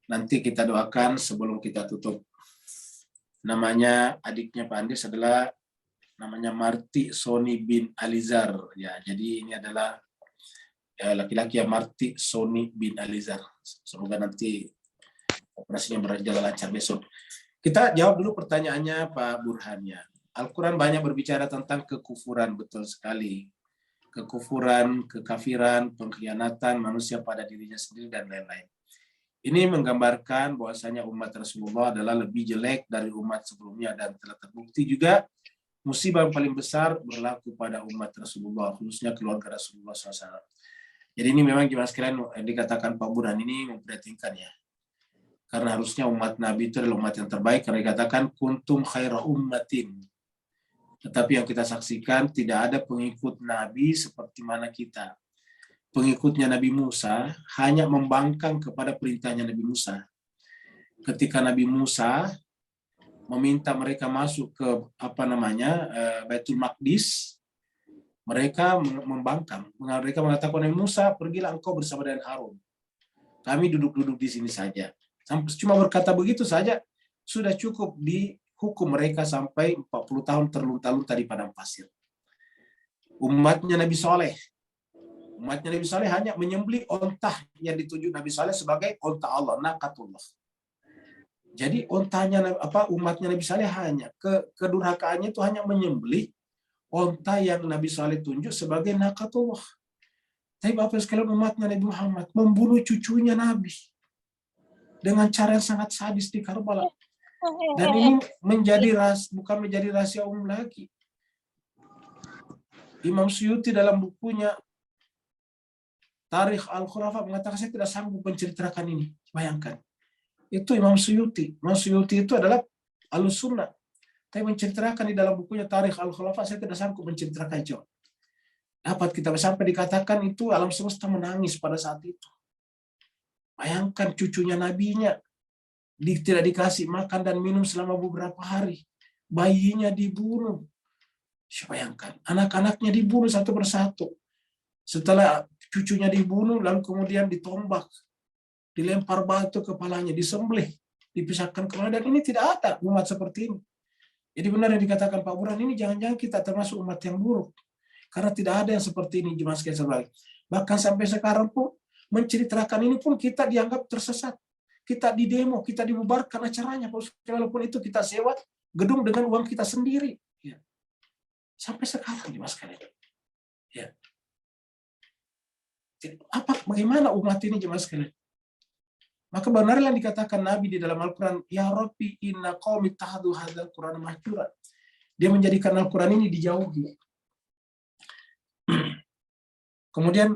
Nanti kita doakan sebelum kita tutup. Namanya adiknya Pak Andes adalah namanya Marti Soni bin Alizar. Ya, jadi ini adalah laki-laki yang Marti Soni bin Alizar. Semoga nanti operasinya berjalan lancar besok. Kita jawab dulu pertanyaannya Pak Burhannya. Al-Quran banyak berbicara tentang kekufuran, betul sekali. Kekufuran, kekafiran, pengkhianatan manusia pada dirinya sendiri, dan lain-lain. Ini menggambarkan bahwasanya umat Rasulullah adalah lebih jelek dari umat sebelumnya, dan telah terbukti juga musibah yang paling besar berlaku pada umat Rasulullah, khususnya keluarga Rasulullah SAW. Jadi ini memang jemaah sekalian dikatakan Pak Burhan ini memprihatinkan ya. Karena harusnya umat Nabi itu adalah umat yang terbaik, karena dikatakan kuntum khaira ummatin. Tetapi yang kita saksikan tidak ada pengikut Nabi seperti mana kita. Pengikutnya Nabi Musa hanya membangkang kepada perintahnya Nabi Musa. Ketika Nabi Musa meminta mereka masuk ke Baitul Maqdis, Mereka membangkang. Mereka mengatakan, Musa, pergilah engkau bersama dengan Harun. Kami duduk-duduk di sini saja. Sampai cuma berkata begitu saja, sudah cukup dihukum mereka sampai 40 tahun terlunta-lunta di padang pasir. Umatnya Nabi Saleh hanya menyembelih onta yang ditunjuk Nabi Saleh sebagai onta Allah, naqatullah. Jadi ontanya umatnya Nabi Saleh hanya kedurhakaannya itu hanya menyembelih onta yang Nabi Saleh tunjuk sebagai naqatullah. Tapi Bapak sekalian, umatnya Nabi Muhammad membunuh cucunya Nabi dengan cara yang sangat sadis di Karbala. Dan ini bukan menjadi rahasia umum lagi. Imam Suyuti dalam bukunya Tarikh Al-Khulafa mengatakan, saya tidak sanggup menceritakan ini. Bayangkan. Itu Imam Suyuti. Imam Suyuti itu adalah Ahlus-Sunnah. Tapi menceritakan di dalam bukunya Tarikh Al-Khulafa, saya tidak sanggup menceritakan itu. Dapat kita sampai dikatakan itu alam semesta menangis pada saat itu. Bayangkan cucunya nabinya tidak dikasih makan dan minum selama beberapa hari. Bayinya dibunuh. Bayangkan, anak-anaknya dibunuh satu persatu. Setelah cucunya dibunuh, lalu kemudian ditombak, dilempar batu kepalanya, disembelih, dipisahkan kepala. Dan ini tidak ada umat seperti ini. Jadi benar yang dikatakan Pak Burhan, ini jangan-jangan kita termasuk umat yang buruk. Karena tidak ada yang seperti ini jemaah sekalian sebalik. Bahkan sampai sekarang pun menceritakan ini pun kita dianggap tersesat. Kita didemo, kita dibubarkan acaranya. Walaupun itu kita sewa gedung dengan uang kita sendiri. Ya. Sampai sekarang jemaah sekalian. Ya. Bagaimana umat ini jemaah sekalian? Maka benarlah yang dikatakan Nabi di dalam Al-Quran, Ya Rabbi inna qaumi tahadu hadzal Qur'an mahjura. Dia menjadikan Al-Quran ini dijauhi. Kemudian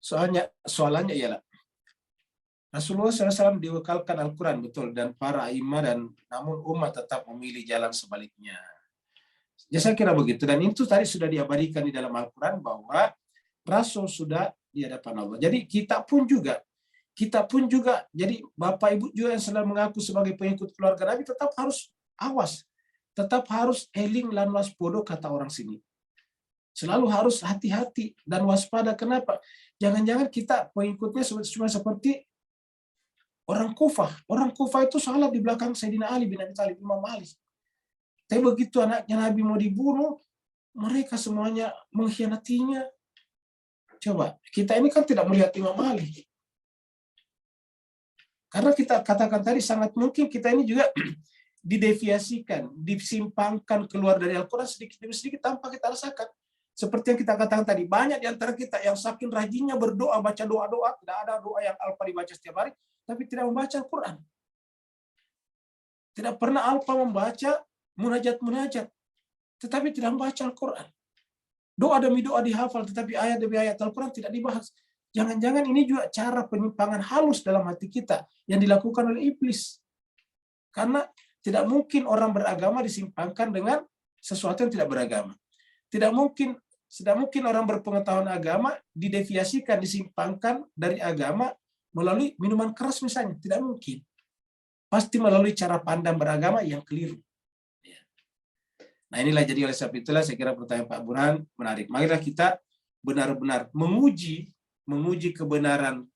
soalannya ialah Rasulullah SAW diwakilkan Al-Quran, betul, dan para imam, dan namun umat tetap memilih jalan sebaliknya. Ya, saya kira begitu. Dan itu tadi sudah diabadikan di dalam Al-Quran bahwa Rasul sudah di hadapan Allah. Jadi kita pun juga, jadi Bapak Ibu juga yang sedang mengaku sebagai pengikut keluarga Nabi tetap harus awas, tetap harus eling lan waspodo kata orang sini. Selalu harus hati-hati dan waspada. Kenapa? Jangan-jangan kita pengikutnya cuma seperti orang Kufah. Orang Kufah itu salat di belakang Sayyidina Ali bin Abi Thalib, Imam Ali. Tapi begitu anaknya Nabi mau dibunuh, mereka semuanya mengkhianatinya. Coba, kita ini kan tidak melihat Imam Ali. Karena kita katakan tadi, sangat mungkin kita ini juga dideviasikan, disimpangkan keluar dari Al-Quran sedikit demi sedikit tanpa kita rasakan. Seperti yang kita katakan tadi, banyak di antara kita yang saking rajinnya berdoa, baca doa-doa, tidak ada doa yang Alfa dibaca setiap hari, tapi tidak membaca Al-Quran. Tidak pernah Alfa membaca munajat-munajat, tetapi tidak membaca Al-Quran. Doa demi doa dihafal, tetapi ayat demi ayat Al-Quran tidak dibahas. Jangan-jangan ini juga cara penyimpangan halus dalam hati kita yang dilakukan oleh iblis. Karena tidak mungkin orang beragama disimpangkan dengan sesuatu yang tidak beragama. Tidak mungkin orang berpengetahuan agama dideviasikan, disimpangkan dari agama melalui minuman keras misalnya. Tidak mungkin. Pasti melalui cara pandang beragama yang keliru. Nah inilah, jadi oleh sebab itulah saya kira pertanyaan Pak Burhan menarik. Marilah kita benar-benar menguji kebenaran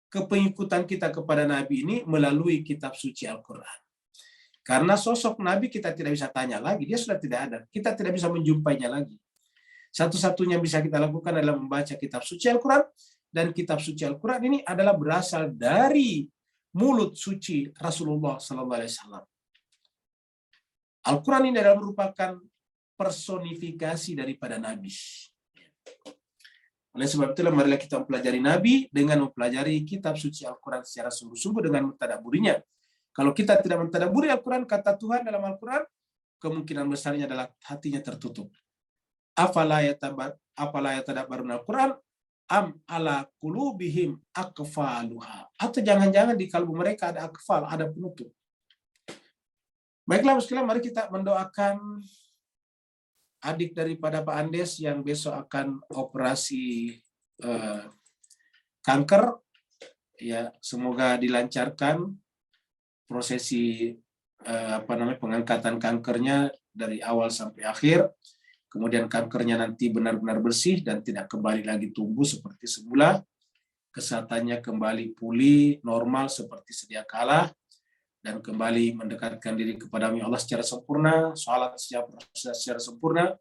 kepengikutan kita kepada Nabi ini melalui kitab suci Al-Quran. Karena sosok Nabi kita tidak bisa tanya lagi, dia sudah tidak ada. Kita tidak bisa menjumpainya lagi. Satu-satunya bisa kita lakukan adalah membaca kitab suci Al-Quran, dan kitab suci Al-Quran ini adalah berasal dari mulut suci Rasulullah SAW. Al-Quran ini adalah merupakan personifikasi daripada Nabi. Oleh sebab itulah marilah kita mempelajari Nabi dengan mempelajari kitab suci Al-Quran secara sungguh-sungguh dengan mentadaburinya. Kalau kita tidak mentadaburi Al-Quran, kata Tuhan dalam Al-Quran, kemungkinan besarnya adalah hatinya tertutup. Afala yatadabbaruna Al-Quran am ala qulubihim aqfaluha. Atau jangan-jangan di kalbu mereka ada akfal, ada penutup. Baiklah sekalian, mari kita mendoakan adik daripada Pak Andes yang besok akan operasi kanker. Ya, semoga dilancarkan prosesi pengangkatan kankernya dari awal sampai akhir. kemudian kankernya nanti benar-benar bersih dan tidak kembali lagi tumbuh seperti semula, kesehatannya kembali pulih normal seperti sedia kala, dan kembali mendekatkan diri kepada Allah secara sempurna, salat secara sempurna.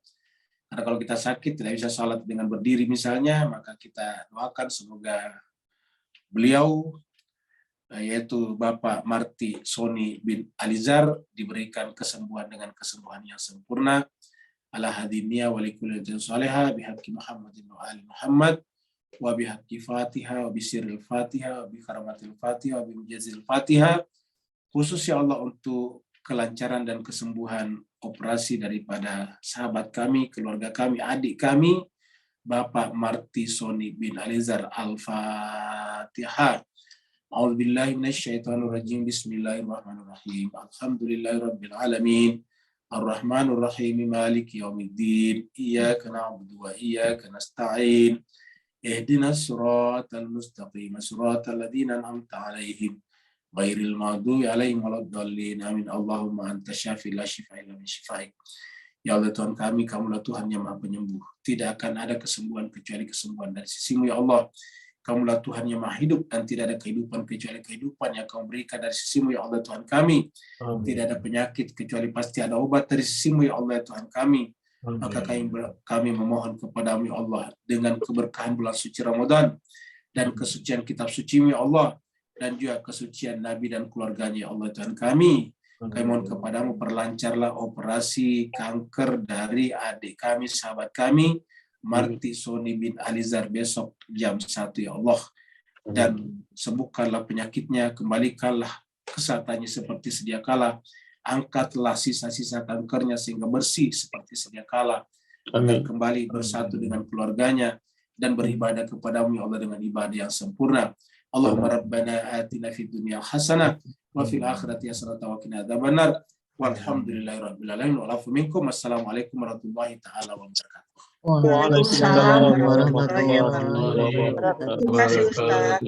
Karena kalau kita sakit tidak bisa salat dengan berdiri misalnya, maka kita doakan semoga beliau, yaitu Bapak Marty Sony bin Alizar, diberikan kesembuhan dengan kesembuhan yang sempurna. Ala hadiniya wa likulli salihah bihaqqi Muhammadin wa ali Muhammad wa bihaqqi Fatihah wa bisirril Fatihah wa bi karamatil Fatihah wa bi mujazil Fatihah. Khusus ya Allah untuk kelancaran dan kesembuhan operasi daripada sahabat kami, keluarga kami, adik kami, Bapak Marty Sony bin Alizar. Al-Fatihah. A'udzubillahi minasyaitonirrajim. Bismillahirrahmanirrahim. Alhamdulillahirabbil alamin. Ar-Rahmanir Rahim. Maliki yaumiddin. Iyyaka na'budu wa iyyaka nasta'in. Ihdinas siratal mustaqim. Siratal ladzina an'amta 'alaihim ghairil maghdubi 'alaihim waladdallin. Amin. Allahumma anta syafi la syifaa illa min syifaik. Ya Allah Tuhan kami, Kamulah Tuhan yang Maha Penyembuh. Tidak akan ada kesembuhan kecuali kesembuhan dari sisi-Mu ya Allah. Kamulah Tuhan yang Maha Hidup dan tidak ada kehidupan kecuali kehidupan yang Kamu berikan dari sisi-Mu ya Allah Tuhan kami. Tidak ada penyakit kecuali pasti ada obat dari sisi-Mu ya Allah Tuhan kami. Maka kami memohon kepada-Mu ya Allah dengan keberkahan bulan suci Ramadan dan kesucian kitab suci-Mu ya Allah, dan juga kesucian Nabi dan keluarganya ya Allah Tuhan kami. Kami mohon kepada-Mu perlancarlah operasi kanker dari adik kami, sahabat kami, Marty Sony bin Alizar besok jam 1 ya Allah. Dan sembuhkanlah penyakitnya, kembalikanlah kesehatannya seperti sedia kala. Angkatlah sisa-sisa kankernya sehingga bersih seperti sedia kala. Agar kembali bersatu dengan keluarganya dan beribadah kepada-Mu ya Allah dengan ibadah yang sempurna. Allahumma rabbana atina fid dunya hasanah wa fil akhirati hasanah wa qina adzabannar. Walhamdulillahirabbil alamin. Wa afu minkum. Assalamualaikum warahmatullahi taala wabarakatuh. Waalaikumsalam warahmatullahi wabarakatuh. Terima kasih Ustaz.